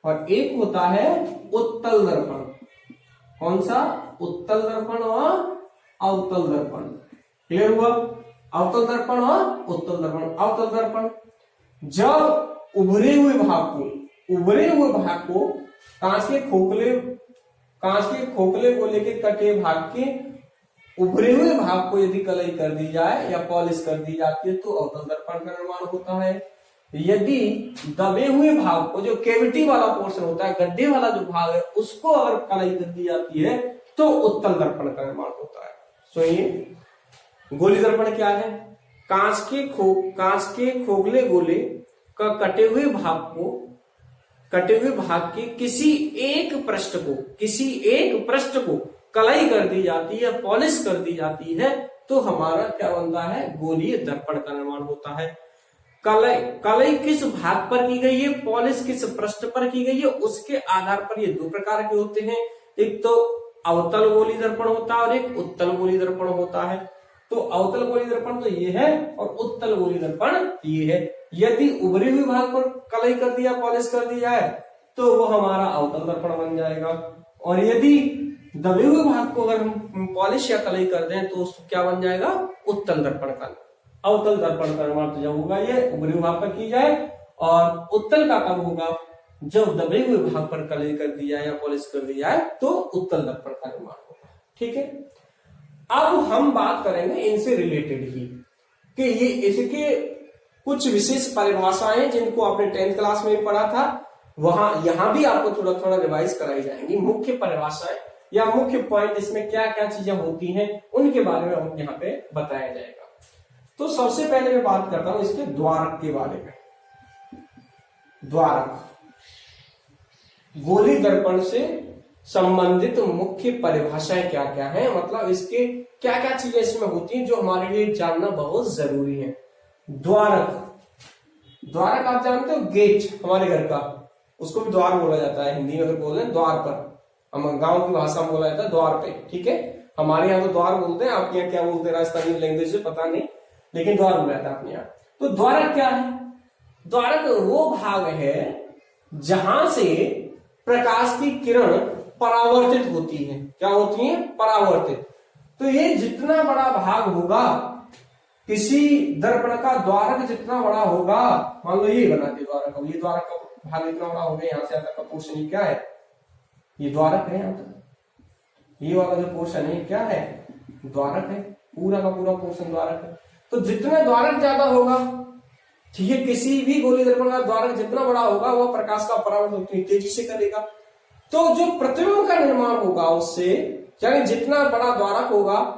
और एक होता है उत्तल दर्पण। कौन सा? उत्तल दर्पण और अवतल दर्पण। क्लियर हुआ? अवतल दर्पण और उत्तल दर्पण। अवतल दर्पण जब उभरे हुए भाग को कांच के खोखले कांच के खोखले गोले के कटे भाग के उभरे हुए भाग को यदि कलई कर दी जाए या पॉलिश कर दी जाती है तो अवतल दर्पण का निर्माण होता है। यदि दबे हुए भाग को, जो कैविटी वाला पोर्शन होता है, गड्ढे वाला जो भाग है, उसको अगर कलई कर दी जाती है तो उत्तल दर्पण का निर्माण होता है। सुनिए, गोली दर्पण क्या है? कांच के खोखले गोले का कटे हुए भाग के किसी एक पृष्ठ को कलई कर दी जाती है, पॉलिश कर दी जाती है, तो हमारा क्या बनता है? गोलीय दर्पण का निर्माण होता है। कलई किस भाग पर की गई है, पॉलिश किस पृष्ठ पर की गई है, उसके आधार पर ये दो प्रकार के होते हैं। एक तो अवतल गोली दर्पण होता है और एक उत्तल गोली दर्पण होता है। तो अवतल गोली दर्पण तो ये है और उत्तल गोली दर्पण ये है। यदि उभरे हुए भाग पर कलई कर दिया, पॉलिश कर दी जाए तो वो हमारा अवतल दर्पण बन जाएगा, और यदि दबे हुए भाग को अगर हम पॉलिश या कलई कर दें तो उसको क्या बन जाएगा? उत्तल दर्पण का। अवतल दर्पण का निर्माण तो जब होगा ये उभरे हुए भाग पर की जाए, और उत्तल का कब होगा? जब दबे हुए भाग पर कलई कर दी जाए या पॉलिश कर दी जाए तो उत्तल दर्पण का निर्माण होगा। ठीक है, अब हम बात करेंगे इनसे रिलेटेड ही कि ये इसके कुछ विशेष परिभाषाएं जिनको आपने 10th क्लास में भी पढ़ा था, यहां भी आपको थोड़ा थोड़ा रिवाइज कराई जाएंगी। मुख्य परिभाषाएं या मुख्य पॉइंट, इसमें क्या क्या चीजें होती हैं, उनके बारे में हम यहाँ पे बताया जाएगा। तो सबसे पहले मैं बात करता हूं इसके द्वारक के बारे में। द्वारक गोली दर्पण से संबंधित मुख्य परिभाषाएं क्या क्या है, मतलब इसके क्या क्या चीजें इसमें होती हैं जो हमारे लिए जानना बहुत जरूरी है। द्वारक आप जानते हो, गेट हमारे घर का, उसको भी द्वार बोला जाता है। हिंदी में अगर बोल रहे हैं द्वार पर, हम गांव की भाषा में बोला जाता है द्वार पे। ठीक है, हमारे यहाँ तो द्वार बोलते हैं, आपके यहाँ क्या बोलते हैं राजस्थानी लैंग्वेज में पता नहीं, लेकिन द्वार बोला जाता है अपने यहाँ। तो द्वारक क्या है? द्वारक वो भाग है जहां से प्रकाश की किरण परावर्तित होती है। क्या होती है? परावर्तित। तो ये जितना बड़ा भाग होगा, किसी दर्पण का द्वारक जितना बड़ा होगा, मान लो ये बना के द्वारक, ये द्वारक का भाग इतना बड़ा हो गया, यहाँ से यहाँ तक का पोर्शन क्या है? ये द्वारक है। यहाँ तक ये वाला जो पोर्शन है क्या है? द्वारक है। पूरा का पूरा पोर्शन द्वारक है। तो जितना द्वारक ज्यादा होगा, ठीक है, किसी भी गोली दर्पण का द्वारक जितना बड़ा होगा वह प्रकाश का परावर्तन उतनी तेजी से करेगा। तो जो प्रतिबिंब का निर्माण होगा उससे, यानी जितना बड़ा द्वारक होगा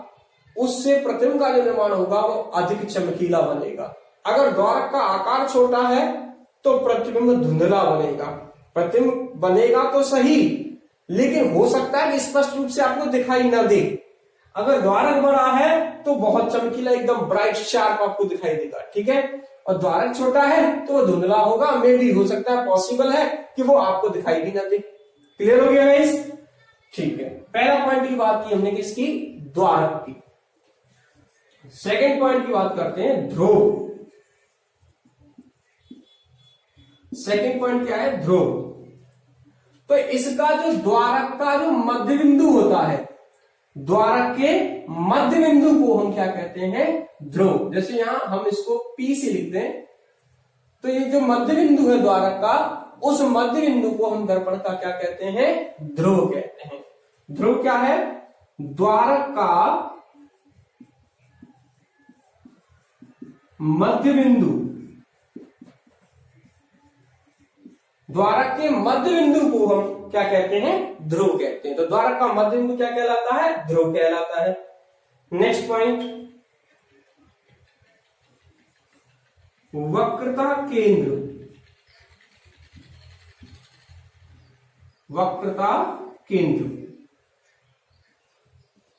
उससे प्रतिबिंब का जो निर्माण होगा वो अधिक चमकीला बनेगा। अगर द्वारक का आकार छोटा है तो प्रतिबिंब धुंधला बनेगा। प्रतिबिंब बनेगा तो सही, लेकिन हो सकता है कि स्पष्ट रूप से आपको दिखाई न दे। अगर द्वारक बड़ा है तो बहुत चमकीला, एकदम ब्राइट शार्प आपको दिखाई देगा। ठीक है, और द्वारक छोटा है तो वो धुंधला होगा। मे भी हो सकता है, पॉसिबल है कि वो आपको दिखाई भी ना दे। क्लियर हो गया गाइस? ठीक है, पहला पॉइंट की बात की हमने किसकी? द्वारक की। सेकंड पॉइंट की बात करते हैं ध्रुव। सेकंड पॉइंट क्या है? ध्रुव। तो इसका जो द्वारक का जो मध्य बिंदु होता है, द्वारक के मध्य बिंदु को हम क्या कहते हैं? ध्रुव। जैसे यहां हम इसको P से लिखते हैं, तो ये जो मध्य बिंदु है द्वारक का, उस मध्य बिंदु को हम दर्पण का क्या कहते हैं? ध्रुव कहते हैं। ध्रुव क्या है? द्वारक का मध्य बिंदु, द्वारक के मध्य बिंदु को हम क्या कहते हैं? ध्रुव कहते हैं। तो द्वारक का मध्य बिंदु क्या कहलाता है? ध्रुव कहलाता है। नेक्स्ट पॉइंट, वक्रता केंद्र। वक्रता केंद्र।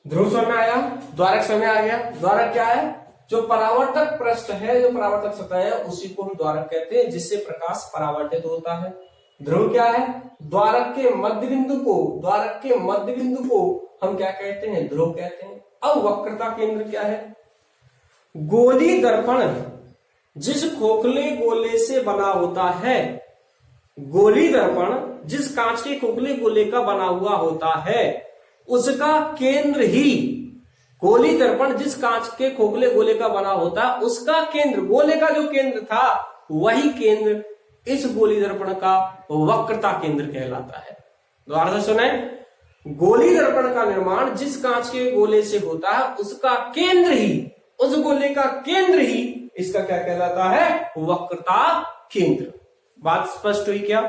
ध्रुव समय आया, द्वारक समय आ गया। द्वारक क्या है? जो परावर्तक पृष्ठ है, जो परावर्तक सतह है, उसी को हम द्वारक कहते हैं, जिससे प्रकाश परावर्तित होता है। ध्रुव क्या है? द्वारक के मध्य बिंदु को, द्वारक के मध्य बिंदु को हम क्या कहते हैं? ध्रुव कहते हैं। अब वक्रता केंद्र क्या है? गोली दर्पण जिस खोखले गोले से बना होता है, गोली दर्पण जिस कांच के खोखले गोले का बना हुआ होता है, उसका केंद्र ही, गोली दर्पण जिस कांच के खोखले गोले का बना होता है, उसका केंद्र, गोले का जो केंद्र था, वही केंद्र इस गोली दर्पण का वक्रता केंद्र कहलाता है। दोबारा से सुने, गोली दर्पण का निर्माण जिस कांच के गोले से होता है उसका केंद्र ही, उस गोले का केंद्र ही इसका क्या कहलाता है, वक्रता केंद्र। बात स्पष्ट हुई क्या?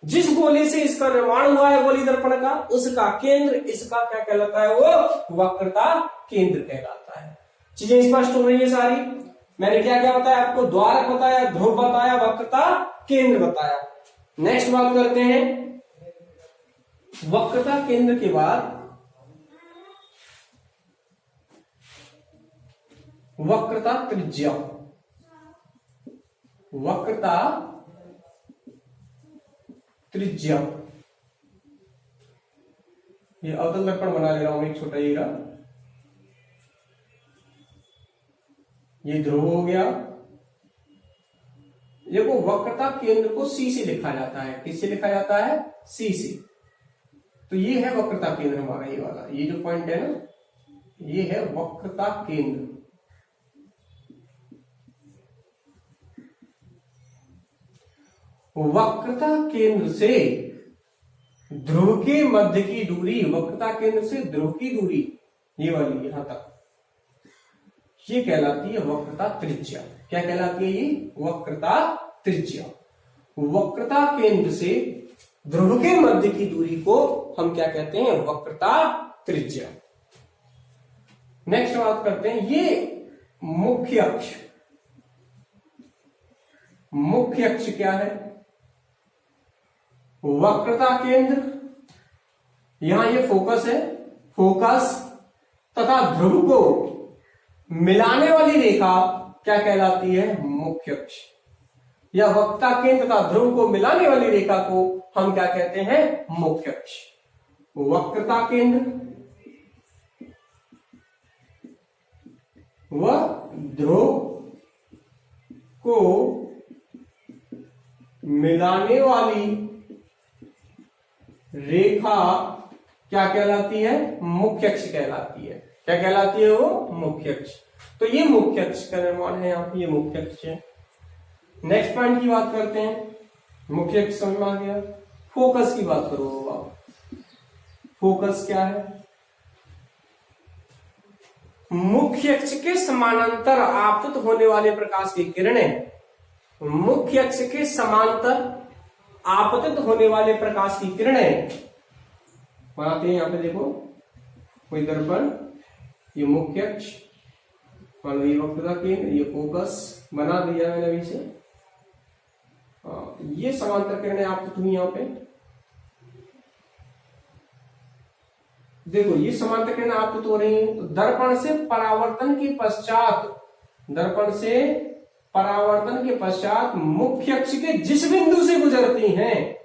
जिस गोले से इसका निर्माण हुआ है गोली दर्पण का, उसका केंद्र इसका क्या कहलाता है, वो वक्रता केंद्र कहलाता है। चीजें स्पष्ट हो रही है सारी? मैंने क्या क्या बताया आपको? द्वारक बताया, ध्रुव बताया, वक्रता केंद्र बताया। नेक्स्ट बात करते हैं वक्रता केंद्र के बाद वक्रता त्रिज्या। वक्रता त्रिज्या, ये अवतल दर्पण बना ले रहा हूं एक छोटा हीरा। ये ध्रुव हो गया। देखो वक्रता केंद्र को सी से लिखा जाता है। किससे लिखा जाता है? सी से। तो ये है वक्रता केंद्र हमारा, ये वाला, ये जो पॉइंट है ना, ये है वक्रता केंद्र। वक्रता केंद्र से ध्रुव के मध्य की दूरी, वक्रता केंद्र से ध्रुव की दूरी, ये वाली यहां तक, ये कहलाती है वक्रता त्रिज्या। क्या कहलाती है ये? वक्रता त्रिज्या। वक्रता केंद्र से ध्रुव के मध्य की दूरी को हम क्या कहते हैं? वक्रता त्रिज्या। नेक्स्ट बात करते हैं ये मुख्य अक्ष। मुख्य अक्ष क्या है? वक्रता केंद्र, यहां ये फोकस है, फोकस तथा ध्रुव को मिलाने वाली रेखा क्या कहलाती है? मुख्य अक्ष। या वक्रता केंद्र तथा ध्रुव को मिलाने वाली रेखा को हम क्या कहते हैं? मुख्य अक्ष। वक्रता केंद्र व ध्रुव को मिलाने वाली रेखा क्या कहलाती है? मुख्य अक्ष कहलाती है। क्या कहलाती है वो? मुख्य अक्ष। तो ये मुख्य अक्ष का निर्माण है यहाँ पे, ये मुख्य अक्ष है। नेक्स्ट पॉइंट की बात करते हैं। मुख्य अक्ष समझ में आ गया। फोकस की बात करो आप। फोकस क्या है? मुख्य अक्ष के समानांतर आपतित होने वाले प्रकाश की किरणें, मुख्य अक्ष के समांतर आपतित होने वाले प्रकाश की किरणें बनाते हैं। यहां पे देखो कोई दर्पण, ये मुख्य अक्ष, मान ये वक्रता केंद्र, ये फोकस बना दिया मैंने अभी से। ये समांतर किरणें आपतित हुई यहां पे। देखो ये समांतर किरणें आपतित हो रही हैं। तो दर्पण से परावर्तन के पश्चात, दर्पण से परावर्तन के पश्चात मुख्य अक्ष के जिस बिंदु से गुजरती हैं,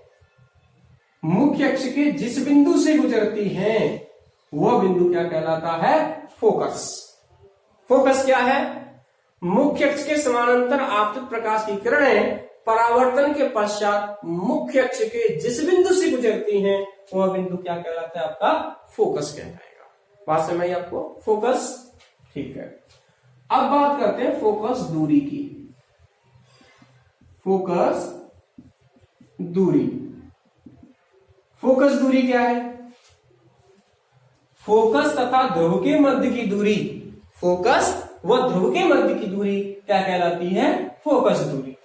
मुख्य अक्ष के जिस बिंदु से गुजरती हैं, वह बिंदु क्या कहलाता है? फोकस। फोकस क्या है? मुख्य अक्ष के समानांतर आपतित प्रकाश की किरणें परावर्तन के पश्चात मुख्य अक्ष के जिस बिंदु से गुजरती हैं, वह बिंदु क्या कहलाता है? आपका फोकस कहलाएगा। बात समझ आई आपको? फोकस, ठीक है। अब बात करते हैं फोकस दूरी की। फोकस दूरी, फोकस दूरी क्या है? फोकस तथा ध्रुव के मध्य की दूरी, फोकस व ध्रुव के मध्य की दूरी क्या कहलाती है? फोकस दूरी।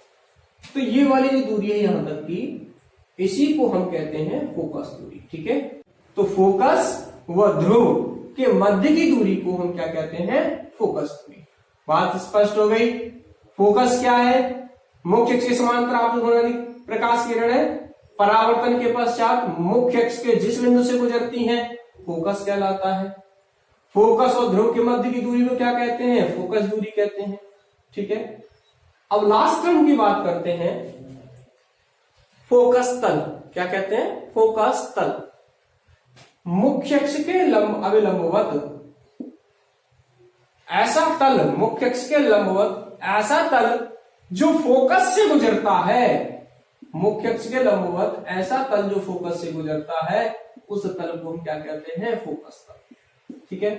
तो ये वाली जो दूरी है यहां तक की, इसी को हम कहते हैं फोकस दूरी। ठीक है, तो फोकस व ध्रुव के मध्य की दूरी को हम क्या कहते हैं? फोकस दूरी। बात स्पष्ट हो गई। फोकस क्या है? मुख्य अक्ष के समांतर आपतित होने वाली प्रकाश किरणें परावर्तन के पश्चात मुख्य अक्ष के जिस बिंदु से गुजरती हैं, फोकस कहलाता है। फोकस और ध्रुव के मध्य की दूरी को क्या कहते हैं? फोकस दूरी कहते हैं। ठीक है, अब लास्ट टर्म की बात करते हैं, फोकस तल। क्या कहते हैं? फोकस तल। मुख्य अक्ष के अभिलंबवत ऐसा तल, मुख्य अक्ष के लंबवत ऐसा तल जो फोकस से गुजरता है, मुख्य अक्ष के लंबवत ऐसा तल जो फोकस से गुजरता है, उस तल को हम क्या कहते हैं? फोकस तल। ठीक है,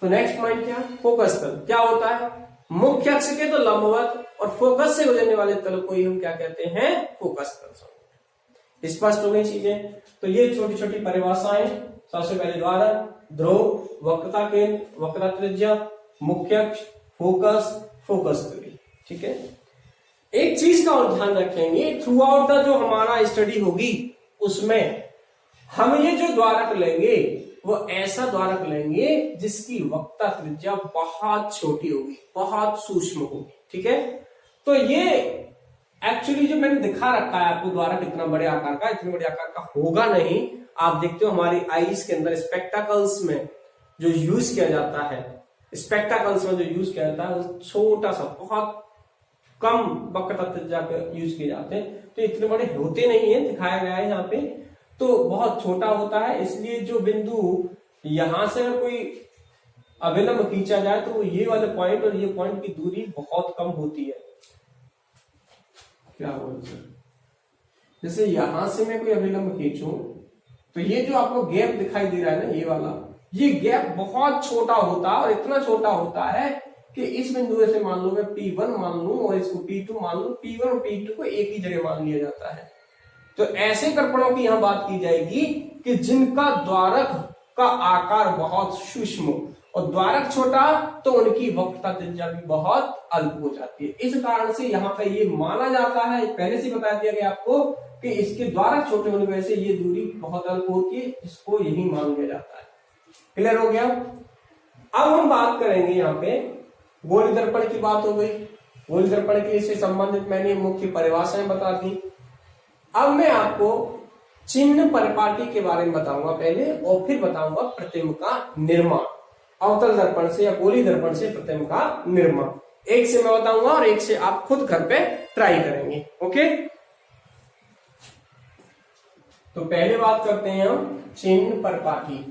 तो नेक्स्ट पॉइंट क्या? फोकस तल क्या होता है? मुख्य अक्ष के तो लंबवत और फोकस से गुजरने वाले तल को ही हम क्या कहते हैं? फोकस तल। स्पष्ट हो गई चीजें? तो ये छोटी छोटी परिभाषाएं सबसे पहले द्वारक, ध्रुव, वक्रता केंद्र, वक्रता त्रिज्या, मुख्य अक्ष, फोकस, फोकस दूरी। ठीक है, एक चीज का और ध्यान रखेंगे, थ्रू आउट द जो हमारा स्टडी होगी उसमें हम ये जो द्वारक लेंगे वो ऐसा द्वारक लेंगे जिसकी वक्रता त्रिज्या बहुत छोटी होगी, बहुत सूक्ष्म होगी। ठीक है, तो ये एक्चुअली जो मैंने दिखा रखा है आपको द्वारक इतना बड़े आकार का, इतने बड़े आकार का होगा नहीं। आप देखते हो हमारी आईज के अंदर स्पेक्टाकल्स में जो यूज किया जाता है, स्पेक्टाकल्स में जो यूज किया जाता है वो छोटा सा, बहुत कम वक्रता त्रिज्या के यूज किए जाते हैं, तो इतने बड़े होते नहीं है, दिखाया गया है यहाँ पे, तो बहुत छोटा होता है। इसलिए जो बिंदु यहां से अगर कोई अभिलंब खींचा जाए तो ये वाले पॉइंट और ये पॉइंट की दूरी बहुत कम होती है। क्या बोलते हैं, जैसे यहां से मैं कोई अभिलंब खींचूं तो ये जो आपको गैप दिखाई दे रहा है ना, ये वाला, ये गैप बहुत छोटा होता है और इतना छोटा होता है कि इस बिंदु से मान लो मैं P1 मान लूं और इसको P2 मान लूं, P1 और P2 को एक ही जगह मान लिया जाता है। तो ऐसे दर्पणों की यहां बात की जाएगी कि जिनका द्वारक का आकार बहुत सूक्ष्म और द्वारक छोटा, तो उनकी वक्रता त्रिज्या भी बहुत अल्प हो जाती है। इस कारण से यहाँ पे ये माना जाता है, पहले से बता दिया गया आपको कि इसके द्वारक छोटे होने की वजह से ये दूरी बहुत अल्प होती है, इसको यही मान लिया जाता है। क्लियर हो गया? अब हम बात करेंगे यहाँ पे गोली दर्पण की बात हो गई। गोली दर्पण की इससे संबंधित मैंने मुख्य परिभाषाएं बता दी। अब मैं आपको चिन्ह परिपाटी के बारे में बताऊंगा पहले, और फिर बताऊंगा प्रतिबिंब का निर्माण, अवतल दर्पण से या गोली दर्पण से प्रतिबिंब का निर्माण। एक से मैं बताऊंगा और एक से आप खुद घर पे ट्राई करेंगे। ओके, तो पहले बात करते हैं हम चिन्ह परिपाटी।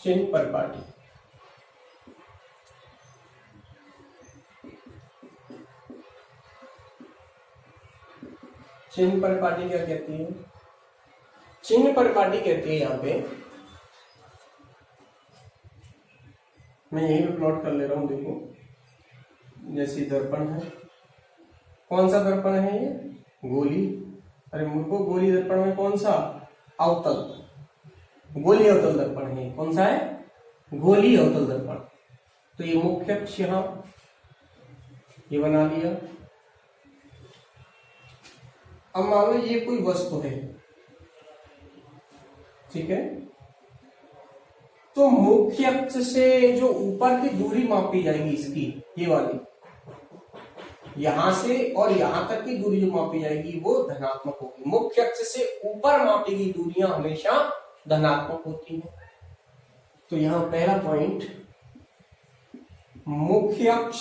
चिन्ह परिपाटी, चिन्ह परिपाटी क्या कहती है? चिन्ह परिपाटी कहती है, यहां पे मैं यही पे प्लॉट कर ले रहा हूं, देखो जैसे दर्पण है, कौन सा दर्पण है ये? गोली। अरे मुझको गोली दर्पण में कौन सा? अवतल, गोली अवतल दर्पण है। कौन सा है? गोली अवतल दर्पण। तो ये मुख्य अक्ष यहां ये बना लिया। अब मान लो ये कोई वस्तु है, ठीक है, तो मुख्य अक्ष से जो ऊपर की दूरी मापी जाएगी इसकी, ये वाली, यहां से और यहां तक की दूरी जो मापी जाएगी वो धनात्मक होगी। मुख्य अक्ष से ऊपर मापी गई दूरियां हमेशा धनात्मक होती है। तो यहां पहला पॉइंट, मुख्य अक्ष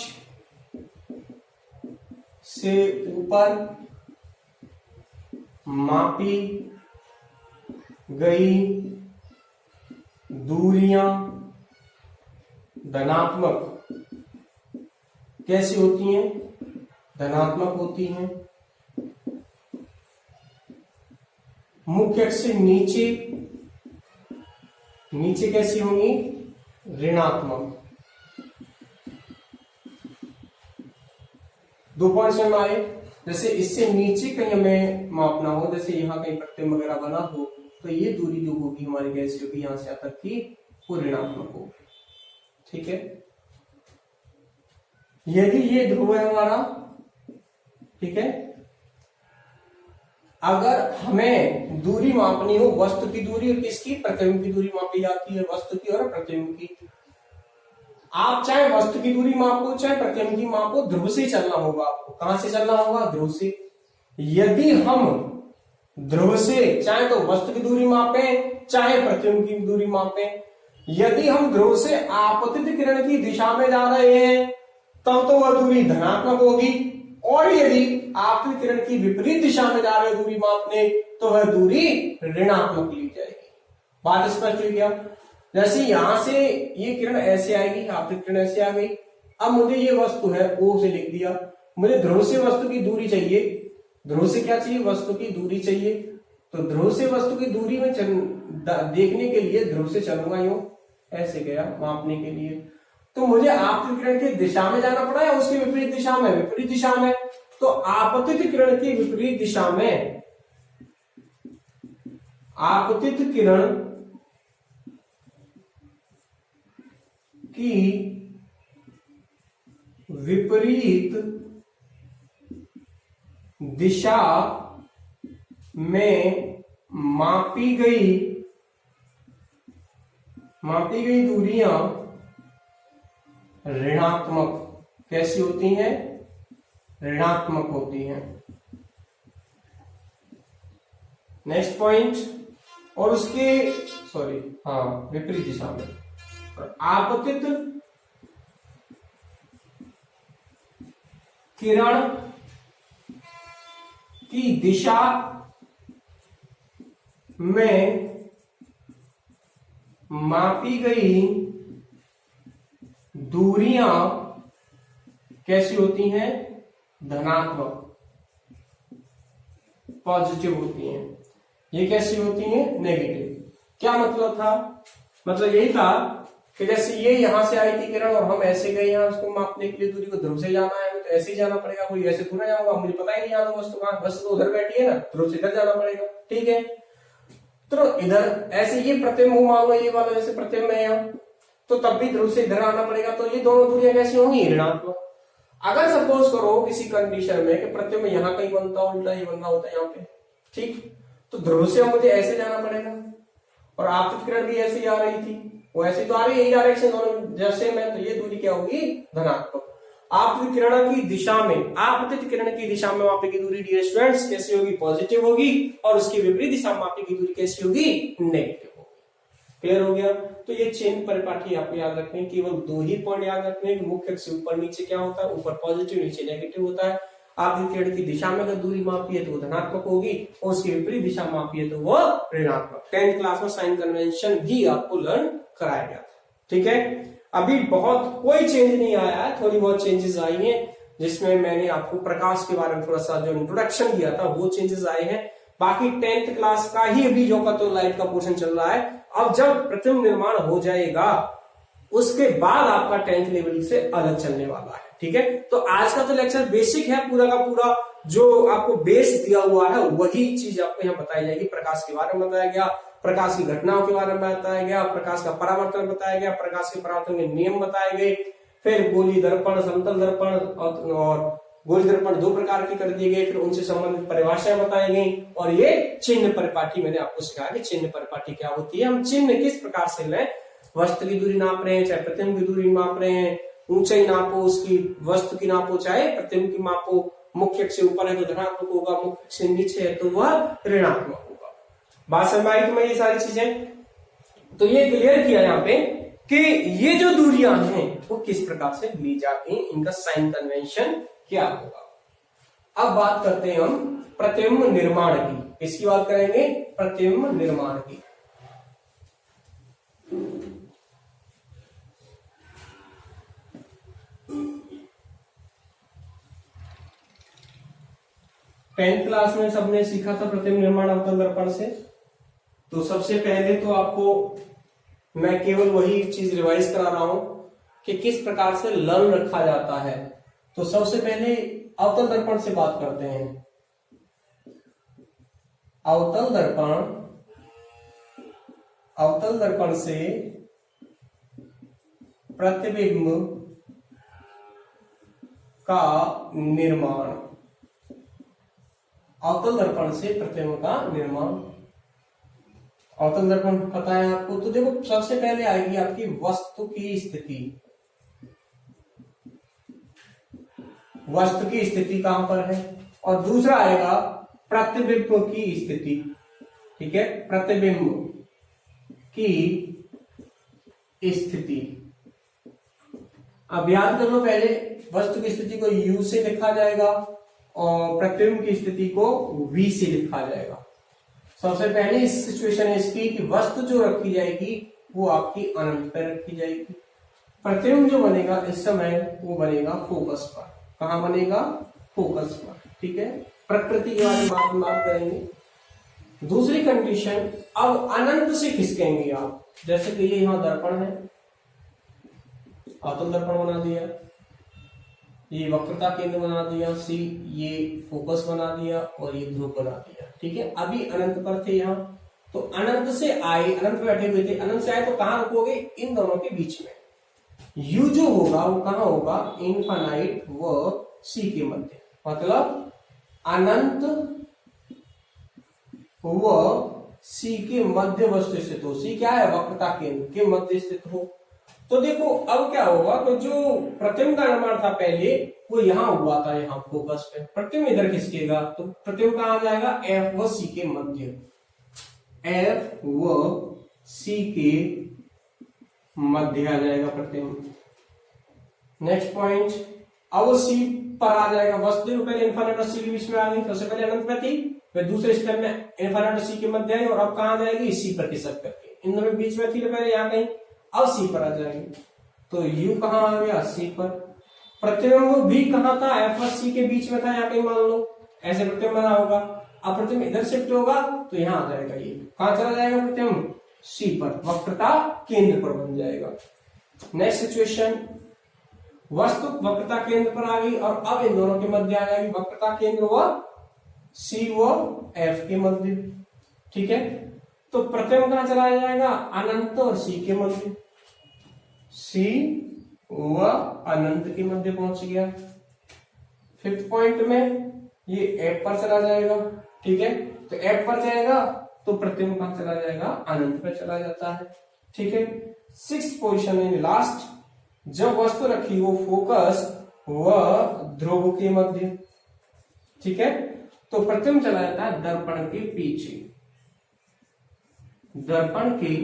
से ऊपर मापी गई दूरियां धनात्मक कैसी होती हैं? धनात्मक होती हैं। मुख्य अक्ष से नीचे, नीचे कैसी होंगी? ऋणात्मक। दो पॉइंट समझ में आए? जैसे इससे नीचे कहीं हमें मापना हो, जैसे यहाँ कहीं प्रतिबिंब वगैरह बना हो, तो ये दूरी जो होगी हमारी कैसी होगी? यहां से तक की वो ऋणात्मक होगी। ठीक है, यदि ये ध्रुव है हमारा, ठीक है, अगर हमें दूरी मापनी हो, वस्तु की दूरी और किसकी? प्रतिबिंब की दूरी मापी जाती है, वस्तु की और प्रतिबिंब की। आप चाहे वस्तु की दूरी मापो चाहे प्रतिबिंब की मापो, ध्रुव से चलना होगा आपको। कहां से चलना होगा? ध्रुव से। यदि हम ध्रुव से चाहे तो वस्तु की दूरी मापे चाहे प्रतिबिंब की दूरी मापे, यदि हम ध्रुव से आपतित किरण की दिशा में जा रहे हैं तब तो वह दूरी धनात्मक होगी, और यदि आपतित किरण की विपरीत दिशा में जा रहे दूरी मापने तो वह दूरी ऋणात्मक ली जाएगी। बात स्पष्ट हुई क्या? जैसे यहां से ये किरण ऐसे आएगी, आपकी किरण ऐसे आ गई। अब मुझे ये वस्तु है O से लिख दिया, मुझे ध्रुव से वस्तु की दूरी चाहिए। ध्रुव से क्या चाहिए? वस्तु की दूरी चाहिए। तो ध्रुव से वस्तु की दूरी में देखने के लिए ध्रुव से चलूंगा, यूं ऐसे गया मापने के लिए। तो मुझे आपतित किरण की दिशा में जाना पड़ा या उसकी विपरीत दिशा में? विपरीत दिशा में। तो आपतित किरण की विपरीत दिशा में, आपतित किरण की विपरीत दिशा में मापी गई दूरियां ऋणात्मक कैसी होती हैं? ऋणात्मक होती हैं। नेक्स्ट पॉइंट, और उसके विपरीत दिशा में। आपतित किरण की दिशा में मापी गई दूरियां कैसी होती हैं? धनात्मक, पॉजिटिव होती हैं। ये कैसी होती हैं? नेगेटिव। क्या मतलब था? मतलब यही था कि जैसे ये यहां से आई थी किरण और हम ऐसे गए यहाँ उसको मापने के लिए, दूरी को ध्रुव से जाना है तो ऐसे ही जाना पड़ेगा, कोई ऐसे थोड़ा जाऊंगा, मुझे पता ही नहीं यहाँ तो वस्तु कहां, वस्तु तो उधर बैठी है ना, ध्रुव से इधर जाना पड़ेगा। ठीक है, तो इधर ऐसे ये प्रतिबिंब मान लो, ये वाला जैसे प्रतिबिंब है यहाँ, तो तब भी ध्रुव से इधर आना पड़ेगा। तो ये दोनों दूरियां कैसी होंगी? ऋणात्मक। अगर सपोज करो किसी कंडीशन में कि प्रतिबिंब यहाँ कहीं बनता उल्टा ही बनना होता है यहाँ पे, ठीक, तो ध्रुव से मुझे ऐसे जाना पड़ेगा और आपतित किरण भी ऐसे ही आ रही थी, वो ऐसे तो आ रही है, यही डायरेक्शन दोनों जैसे में, तो ये दूरी क्या होगी? धनात्मक। आपतित किरण की दिशा में, आपतित किरण की दिशा में मापेगी दूरी डियर स्टूडेंट्स कैसी होगी? पॉजिटिव होगी, और उसकी विपरीत दिशा में मापेगी दूरी कैसी होगी? नेगेटिव होगी। क्लियर हो गया? तो ये चिन्ह परिपाटी आपको याद रखने, केवल दो ही पॉइंट याद रखने, मुख्य अक्ष से ऊपर नीचे क्या होता है? ऊपर पॉजिटिव, नीचे नेगेटिव होता है। आपतित किरण की दिशा में अगर दूरी मापी है तो वो धनात्मक होगी, और उसकी विपरीत दिशा मापी है तो वो ऋणात्मक। 10th क्लास में साइन कन्वेंशन भी आपको लर्न कराया गया था। ठीक है, अभी बहुत कोई चेंज नहीं आया है, थोड़ी बहुत चेंजेस आई हैं, जिसमें मैंने आपको प्रकाश के बारे में थोड़ा सा जो इंट्रोडक्शन दिया था वो चेंजेस आए हैं। बाकी 10th क्लास का ही अभी जो का तो लाइट का पोर्शन चल रहा है। अब जब प्रतिबिंब निर्माण हो जाएगा उसके बाद आपका 10th लेवल से अलग चलने वाला है। ठीक है, तो आज का तो लेक्चर बेसिक है, पूरा का पूरा जो आपको बेस दिया हुआ है वही चीज आपको यहाँ बताई जाएगी। प्रकाश के बारे में बताया गया, प्रकाश की घटनाओं के बारे में बताया गया, प्रकाश का परावर्तन बताया गया, प्रकाश के परावर्तन के नियम बताए गए, फिर गोली दर्पण, समतल दर्पण और गोली दर्पण दो प्रकार के कर दिए गए, फिर उनसे संबंधित परिभाषाएं बताई गई, और ये चिन्ह परिपाटी मैंने आपको सिखाया कि चिन्ह परिपाटी क्या होती है, हम चिन्ह किस प्रकार से लें। वस्तु की दूरी नाप रहे हैं, चाहे प्रतिबिंब की दूरी माप रहे हैं, ऊंचाई नापो, उसकी वस्तु की नापो, चाहे प्रतिबिंब की मापो, मुख्य अक्ष से ऊपर है तो धनात्मक होगा, मुख्य अक्ष से नीचे है तो वह ऋणात्मक होगा। बात समझ आई तुम्हें ये सारी चीजें? तो ये क्लियर किया यहाँ पे कि ये जो दूरियां हैं वो किस प्रकार से ली जाती हैं, इनका साइन कन्वेंशन क्या होगा। अब बात करते हैं हम प्रतिबिंब निर्माण की। इसकी बात करेंगे प्रतिबिंब निर्माण की। टेंथ क्लास में सबने सीखा था प्रतिबिंब निर्माण अवतल दर्पण से। तो सबसे पहले तो आपको मैं केवल वही चीज रिवाइज करा रहा हूं कि किस प्रकार से लर्न रखा जाता है। तो सबसे पहले अवतल दर्पण से बात करते हैं। अवतल दर्पण से प्रतिबिंब का निर्माण, अवतल दर्पण से प्रतिबिंब का निर्माण। अवतल दर्पण पता है आपको? तो देखो सबसे पहले आएगी आपकी वस्तु की स्थिति। वस्तु की स्थिति कहां पर है, और दूसरा आएगा प्रतिबिंब की स्थिति। ठीक है, प्रतिबिंब की स्थिति। अब याद कर लो, पहले वस्तु की स्थिति को U से लिखा जाएगा और प्रतिबिंब की स्थिति को V से लिखा जाएगा। सबसे पहले इस सिचुएशन है इसकी कि वस्तु जो रखी जाएगी वो आपकी अनंत पर रखी जाएगी। प्रतिबिंब जो बनेगा इस समय वो बनेगा फोकस पर। कहाँ बनेगा? फोकस पर। ठीक है, प्रकृति के बारे में बात करेंगे। दूसरी कंडीशन, अब अनंत से खिसकेंगे आप। जैसे कि ये यहाँ दर्पण है, अवतल दर्पण बना दिया, ये वक्रता केंद्र बना दिया सी, ये फोकस बना दिया और ये ध्रुव बना दिया। ठीक है, अभी अनंत पर थे यहाँ, तो अनंत से आए, अनंत पे बैठे हुए थे, अनंत से आए तो कहां रुकोगे? इन दोनों के बीच में। यू जो होगा वो कहां होगा? इनफाइनाइट व सी के मध्य, मतलब अनंत व सी के मध्य वस्तु स्थित हो। सी क्या है? वक्रता केंद्र के मध्य स्थित हो। तो देखो अब क्या होगा, तो जो प्रतिबिंब का निर्माण था पहले वो यहां हुआ था, यहाँ फोकस पे। प्रतिबिंब इधर खिसकेगा तो प्रतिबिंब कहां जाएगा? एफ व सी के मध्य, एफ व सी के मध्य आ जाएगा प्रतिबिंब। नेक्स्ट पॉइंट, अब सी पर आ जाएगा वस्तु। पहले इनफाइनाइट और सी के बीच में आ गई, सबसे पहले अनंत में थी, फिर दूसरे स्टेप में इनफाइनाइट और सी के मध्य आई, और अब कहां जाएगी? सी पर खिसक करके। इन दोनों के बीच में थी तो पहले यहाँ कहीं, अब सी पर आ जाएगी। तो यू कहां आ गया? सी पर। प्रतिबिंब भी कहां था? एफ और सी के बीच में था, यहाँ कहीं मान लो ऐसे प्रतिबिंब बना होगा। अब प्रतिबिंब इधर शिफ्ट होगा तो यहाँ आ जाएगा, ये कहां चला जाएगा प्रतिबिंब? सी पर, वक्रता केंद्र पर बन जाएगा। नेक्स्ट सिचुएशन, वस्तु वक्रता केंद्र पर आ गई और अब इन दोनों के मध्य आ जाएगी, वक्रता केंद्र व सी व एफ के मध्य। ठीक है, तो प्रतिबिंब कहां चला जाएगा? अनंत और सी के मध्य, सी व अनंत के मध्य पहुंच गया। फिफ्थ पॉइंट में ये एफ पर चला जाएगा। ठीक है, तो एफ पर जाएगा तो प्रतिबिंब कहां चला जाएगा? अनंत पर चला जाता है। ठीक है, सिक्स्थ पोजीशन में लास्ट, जब वस्तु रखी हो फोकस व ध्रुव के मध्य। ठीक है, तो प्रतिबिंब चला जाता है दर्पण के पीछे, दर्पण के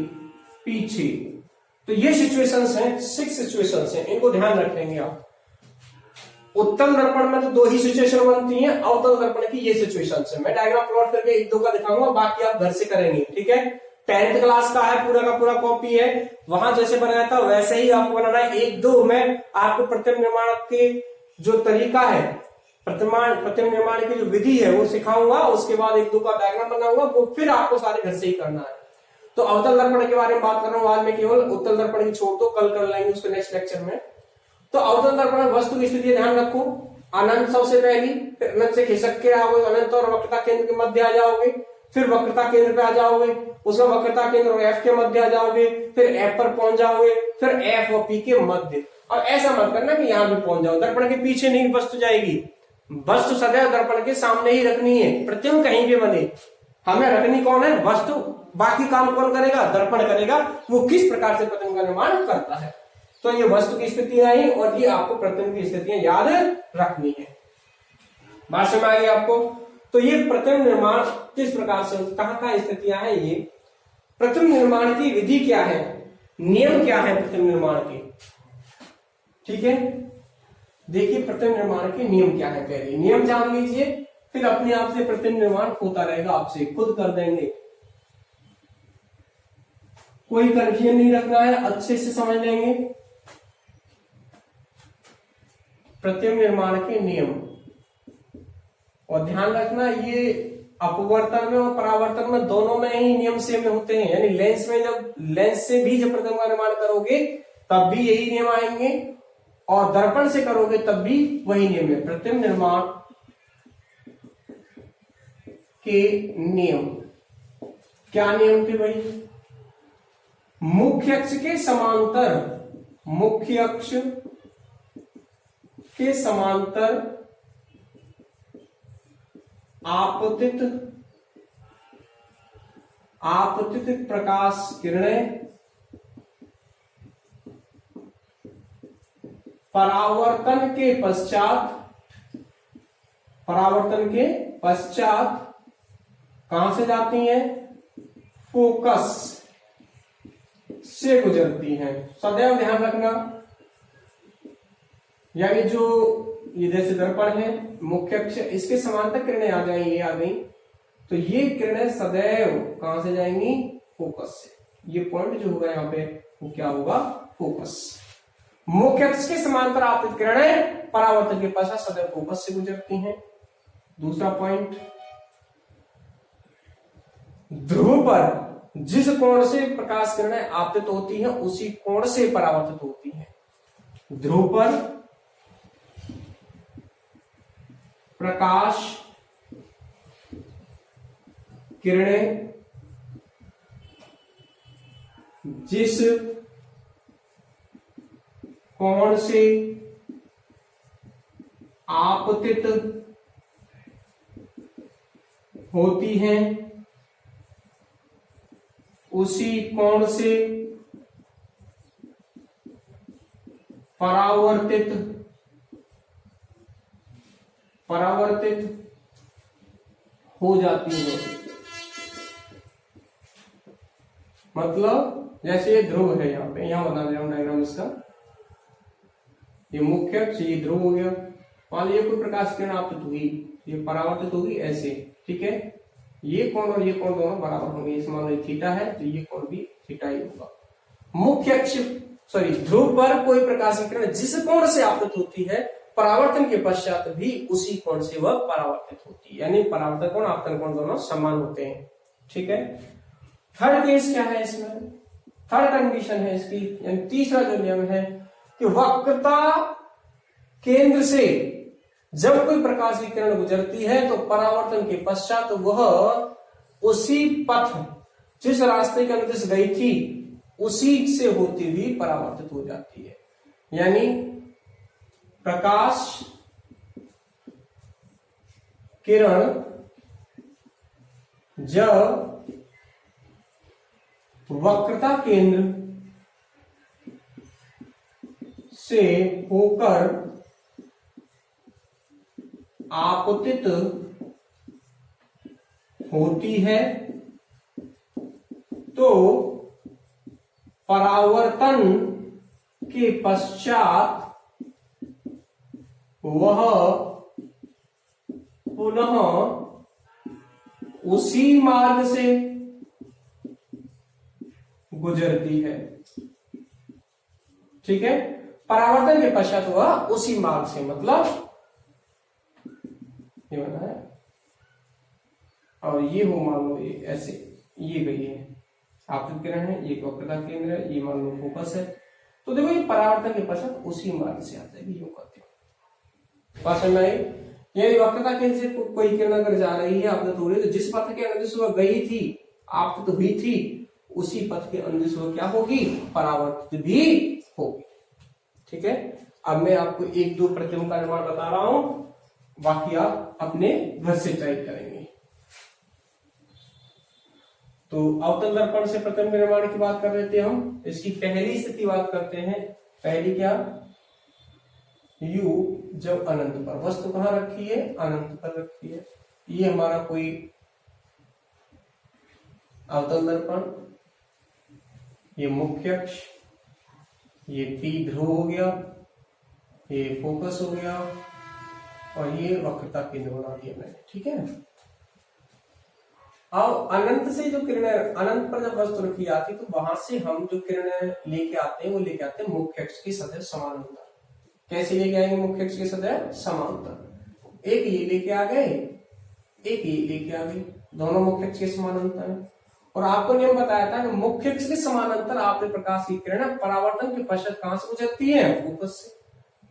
पीछे। तो ये सिचुएशंस हैं, 6 सिचुएशंस हैं, इनको ध्यान रखेंगे आप। उत्तल दर्पण में तो 2 ही सिचुएशन बनती हैं, अवतल दर्पण की ये सिचुएशंस है। मैं डायग्राम प्लॉट करके 1-2 का दिखाऊंगा, बाकी आप घर से करेंगे। ठीक है, 10th क्लास का है, पूरा का पूरा कॉपी है, वहां जैसे बनाया था वैसे ही आपको बनाना है। 1-2 में आपको प्रतिबिंब निर्माण के जो तरीका है, प्रतिबिंब निर्माण की जो विधि है वो सिखाऊंगा, उसके बाद 1-2 का डायग्राम बनाऊंगा, वो फिर आपको सारे घर से ही करना है। तो अवतल दर्पण के बारे में बात कर रहा हूं आज मैं, केवल उत्तल दर्पण की छोड़ दो, कल कर लेंगे उसको नेक्स्ट लेक्चर में। तो अवतल दर्पण में वस्तु की स्थिति ध्यान रखो, अनंत सबसे पहली, फिर अनंत से खिसक के आओगे, अनंत और वक्रता केंद्र के मध्य आ जाओगे, फिर वक्रता केंद्र पे आ जाओगे, उसमें वक्रता केंद्र और एफ के मध्य आ जाओगे, फिर एफ पर पहुंच जाओगे, फिर एफ और पी के मध्य। और ऐसा मत करना कि यहां भी पहुंच जाओ, दर्पण के पीछे नहीं वस्तु जाएगी, वस्तु सदैव दर्पण के सामने ही रखनी है। प्रतिबिंब कहीं भी बने, हमें रखनी कौन है? वस्तु। बाकी काम कौन करेगा? दर्पण करेगा, वो किस प्रकार से प्रतिबिंब का निर्माण करता है। तो ये वस्तु की स्थितियां आई और ये आपको प्रतिबिंब की स्थितियां याद रखनी है। बात समझ आ गई आपको? तो ये प्रतिबिंब निर्माण किस प्रकार से, कहां स्थितियां हैं, ये प्रतिबिंब निर्माण की विधि क्या है, नियम क्या है प्रतिबिंब निर्माण के। ठीक है, देखिए प्रतिबिंब निर्माण के नियम क्या है, पहले नियम जान लीजिए, फिर अपने आप से प्रतिबिंब निर्माण होता रहेगा, आपसे खुद कर देंगे, कोई कंफ्यूजन नहीं रखना है, अच्छे से समझ लेंगे। प्रतिबिंब निर्माण के नियम, और ध्यान रखना ये अपवर्तन में और परावर्तन में दोनों में ही नियम सेम होते हैं। यानी लेंस में जब लेंस से भी जब प्रतिबिंब का निर्माण करोगे तब भी यही नियम आएंगे, और दर्पण से करोगे तब भी वही नियम है। प्रतिबिंब निर्माण के नियम क्या नियम थे भाई? मुख्य अक्ष के समांतर, मुख्य अक्ष के समांतर आपतित प्रकाश किरणें परावर्तन के पश्चात कहां से जाती हैं? फोकस से गुजरती हैं। सदैव ध्यान रखना, यानी जो ये जैसे दर्पण है, मुख्य अक्ष, इसके समांतर किरणें आ जाएंगी, आ गई, तो ये किरणें सदैव कहां से जाएंगी? फोकस से। ये पॉइंट जो होगा यहाँ पे वो क्या होगा, फोकस। मुख्य अक्ष के समांतर आपतित किरणें परावर्तन के पश्चात सदैव फोकस से गुजरती हैं। दूसरा पॉइंट, ध्रुव पर जिस कोण से प्रकाश किरणें आपतित होती हैं उसी कोण से परावर्तित होती हैं। ध्रुव पर प्रकाश किरणें जिस कोण से आपतित होती हैं उसी कोण से परावर्तित हो जाती है। मतलब जैसे ये ध्रुव है, यहाँ पे यहां बना रहा हूं डायग्राम इसका, ये मुख्य अक्ष, ये ध्रुव हो गया। मान लीजिए कोई प्रकाश किरण आपतित हुई, ये परावर्तित होगी ऐसे, ठीक है। ये कोण और ये कोण दोनों बराबर होंगे, इस मान लीजिए थीटा है तो ये कोण भी थीटा ही होगा। मुख्य अक्ष ध्रुव पर कोई प्रकाश की किरण जिस कोण से आपतित होती है परावर्तन के पश्चात भी उसी कोण से वह परावर्तित होती है, यानी परावर्तन कोण आपतन कोण दोनों समान होते हैं, ठीक है। थर्ड केस क्या है इसमें, थर्ड कंडीशन है इसकी, यानी तीसरा जो नियम है कि वक्रता केंद्र से जब कोई प्रकाश की किरण गुजरती है तो परावर्तन के पश्चात वह उसी पथ जिस रास्ते के अनुदिश गई थी उसी से होती हुई परावर्तित हो जाती है। यानी प्रकाश किरण जब वक्रता केंद्र से होकर आपतित होती है तो परावर्तन के पश्चात वह पुनः उसी मार्ग से गुजरती है, ठीक है। परावर्तन के पश्चात वह उसी मार्ग से, मतलब ये बना है और ये हो मान लो ये ऐसे, ये गई है आपतित किरण है, ये वक्रता केंद्र है, ये मान लो फोकस है, तो देखो ये परावर्तन के पश्चात उसी मार्ग से आता है, यूं करते हो। बात समझ में आई? ये वक्रता केंद्र से कोई किरण अगर जा रही है आपतित हो रही है तो जिस पथ के अनुदिश वह गई थी, आपतित हुई थी, उसी पथ के अनुदिश वह क्या होगी, परावर्तित भी होगी, ठीक है। अब मैं आपको एक दो प्रतिबिंब का निर्माण बता रहा हूं, बाकी आप अपने घर से ट्राई करेंगे। तो अवतल दर्पण से प्रतिबिंब निर्माण की बात कर रहे थे हम, इसकी पहली स्थिति बात करते हैं। पहली क्या, U जब अनंत पर, वस्तु कहां रखी है, अनंत पर रखी है। ये हमारा कोई अवतल दर्पण, ये मुख्य अक्ष, ये P ध्रुव हो गया, ये फोकस हो गया और ये वक्रता केंद्र बना दिया मैंने, ठीक है। अब अनंत से जो किरणें, अनंत पर जब वस्तु रखी जाती तो वहां से हम जो किरणें लेके आते हैं वो लेके आते हैं मुख्य अक्ष की सदैव समानांतर। कैसे लेके आएंगे मुख्य अक्ष की सदैव समानांतर, एक ये लेके आ गए, एक ये लेके आ गए, दोनों मुख्य अक्ष के समानांतर है। और आपको नियम बताया था कि मुख्य अक्ष के समानांतर आपने प्रकाश की किरणें परावर्तन के पश्चात कहां से गुजरती है, फोकस से।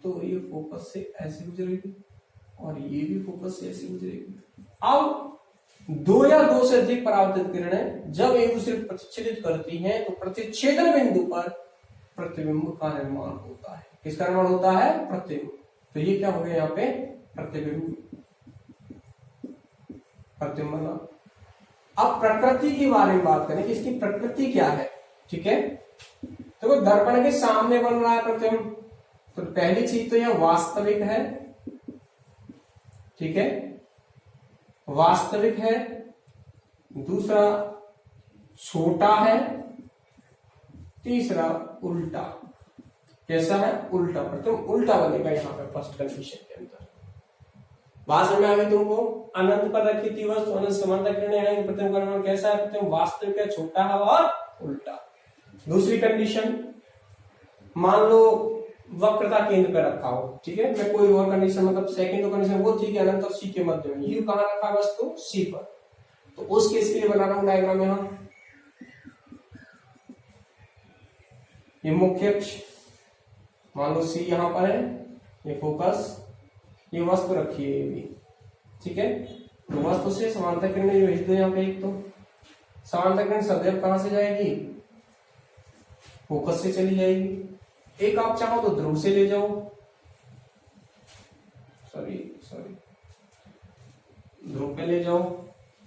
तो ये फोकस से ऐसे गुजरेगी और ये भी फोकस से ऐसे गुजरेगी। अब दो या दो से अधिक परावर्तित किरणें जब एक दूसरे को प्रतिच्छेदित करती हैं तो प्रतिच्छेदन बिंदु पर प्रतिबिंब का निर्माण होता है। किसका निर्माण होता है, प्रतिबिंब। तो ये क्या हो गया यहाँ पे, प्रतिबिंब, प्रतिबिंब। अब प्रकृति के बारे में बात करें कि इसकी प्रकृति क्या है, ठीक है। तो दर्पण के सामने बन रहा है प्रतिबिंब, तो पहली चीज तो यह वास्तविक है, ठीक है, वास्तविक है। दूसरा छोटा है, तीसरा उल्टा। कैसा है, उल्टा, प्रतिबिंब उल्टा बनेगा यहाँ पे फर्स्ट कंडीशन के अंदर। बात समझ में आ गई तुमको। अनंत पर रखी थी वस्तु, अनंत समांतर किरणें आएंगी, प्रतिबिंब का निर्माण कैसा है, प्रतिबिंब वास्तविक है, छोटा है और उल्टा। दूसरी कंडीशन, मान लो वक्रता केंद्र पे रखा हो, ठीक है, मैं कोई और कंडीशन मतलब सेकंड कंडीशन वो थी कि अनंत और सी के मध्य में, यू कहाँ रखा वस्तु सी पर, तो उस केस के लिए बना रहा हूं डायग्राम यहां। ये मुख्य अक्ष, मान लो सी यहां पर है, ये फोकस, ये वस्तु रखी है ये भी, ठीक है, तो वस्तु से समांतर किरणें भेज दो यहाँ पे। एक तो समांतर किरण सदैव कहां से जाएगी, फोकस से चली जाएगी। एक आप चाहो तो ध्रुव से ले जाओ, सॉरी ध्रुव पे ले जाओ,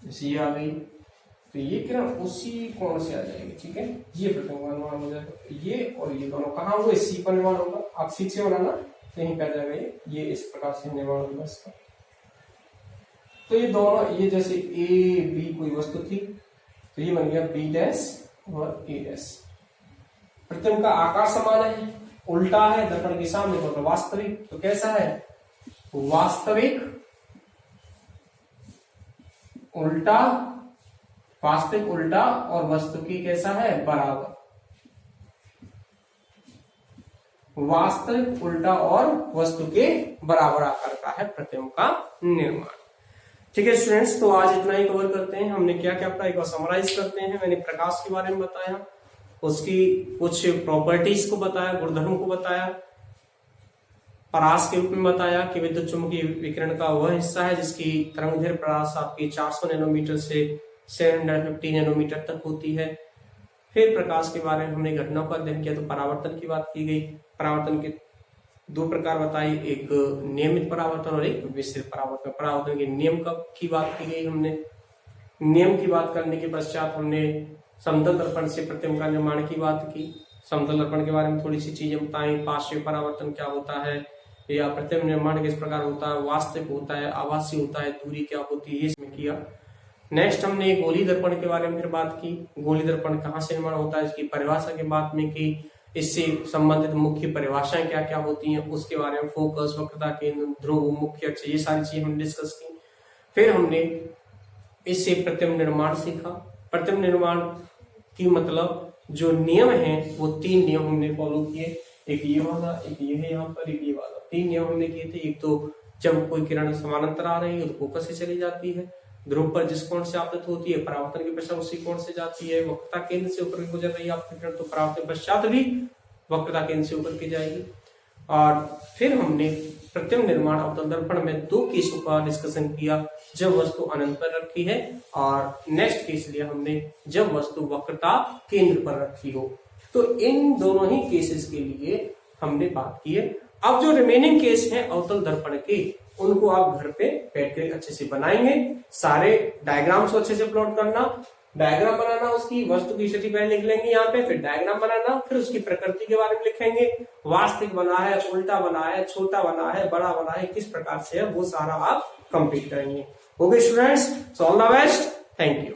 जैसे ये आ गई, तो ये किरण उसी कोण से आ जाएगी, ठीक है, ये प्रथम का निर्माण हो जाएगा, ये और ये दोनों कहाँ हुए, सी पर निर्माण होगा। आप सी से बनाना कहीं पे आ जाएगा, ये इस प्रकार से निर्माण होगा इसका। तो ये दोनों, ये जैसे ए बी कोई वस्तु थी, तो ये बन गया बी डैश और ए डैश। प्रतिबिंब का आकार समान है, उल्टा है, दर्पण के सामने, तो वास्तविक, तो कैसा है, वास्तविक उल्टा, वास्तविक उल्टा, और वस्तु की कैसा है, बराबर, वास्तविक उल्टा और वस्तु के बराबर आकार का है प्रतिबिंब का निर्माण। ठीक है स्टूडेंट्स, तो आज इतना ही कवर करते हैं। हमने क्या क्या पढ़ा एक बार समराइज करते हैं। मैंने प्रकाश के बारे में बताया, उसकी कुछ प्रॉपर्टीज को बताया, गुणधर्म को बताया, परास के रूप में बताया कि विद्युत चुम्बकीय विकिरण का वह हिस्सा है जिसकी तरंगदैर्घ्य परास आपकी 400 नैनोमीटर से 750 नैनोमीटर तक होती है। फिर प्रकाश के बारे में हमने घटनाओं का अध्ययन किया, तो परावर्तन की बात की गई। परावर्तन के दो प्रकार बताए, एक नियमित परावर्तन और एक विस्तृत परावर्तन। परावर्तन के नियम की बात की गई हमने। नियम की बात करने के पश्चात हमने समतल दर्पण से प्रतिबिंब का निर्माण की बात की। समतल दर्पण के बारे में थोड़ी सी चीजें बताई, पार्श्व परावर्तन क्या होता है, या प्रतिबिंब निर्माण किस प्रकार होता है, वास्तविक होता है, आभासी होता है, दूरी क्या होती है, ये इसमें किया। नेक्स्ट हमने गोली दर्पण के बारे में फिर बात की। गोली दर्पण कहाँ से निर्माण होता है, इसकी परिभाषा के बाद में की, इससे संबंधित मुख्य परिभाषाएं क्या क्या होती हैं उसके बारे में, फोकस, वक्रता केंद्र, ध्रुव, मुख्य अक्ष, ये सारी चीजें हमने डिस्कस की। फिर हमने इससे प्रतिबिंब निर्माण सीखा। प्रतिबिंब निर्माण की मतलब जो नियम है वो 3 नियम हमने फॉलो किए, एक ये वाला, एक ये है यहाँ पर, एक ये वाला। 3 नियम हमने किए थे। एक तो जब कोई किरण समानांतर आ रही है तो फोकस से चली जाती है, ध्रुव पर जिस कोण से आपतित होती है परावर्तन के पश्चात उसी कोण से जाती है, वक्रता केंद्र से होकर गुजर रही है आपकी किरण तो परावर्तन पश्चात भी वक्रता केंद्र से होकर के जाएगी। और फिर हमने प्रतिबिंब निर्माण अवतल दर्पण में 2 केसों का डिस्कशन किया, जब वस्तु अनंत पर रखी है, और नेक्स्ट केस लिया हमने जब वस्तु वक्रता केंद्र पर रखी हो। तो इन दोनों ही केसेस के लिए हमने बात की है। अब जो रिमेनिंग केस है अवतल दर्पण के, उनको आप घर पे बैठ कर अच्छे से बनाएंगे। सारे डायग्राम्स को अच्छे से प्लॉट करना, डायग्राम बनाना, उसकी वस्तु की स्थिति पहले लिख लेंगे यहाँ पे, फिर डायग्राम बनाना, फिर उसकी प्रकृति के बारे में लिखेंगे, वास्तविक बना है, उल्टा बना है, छोटा बना है, बड़ा बना है, किस प्रकार से है, वो सारा आप कंप्लीट करेंगे। Okay students, all the best, thank you.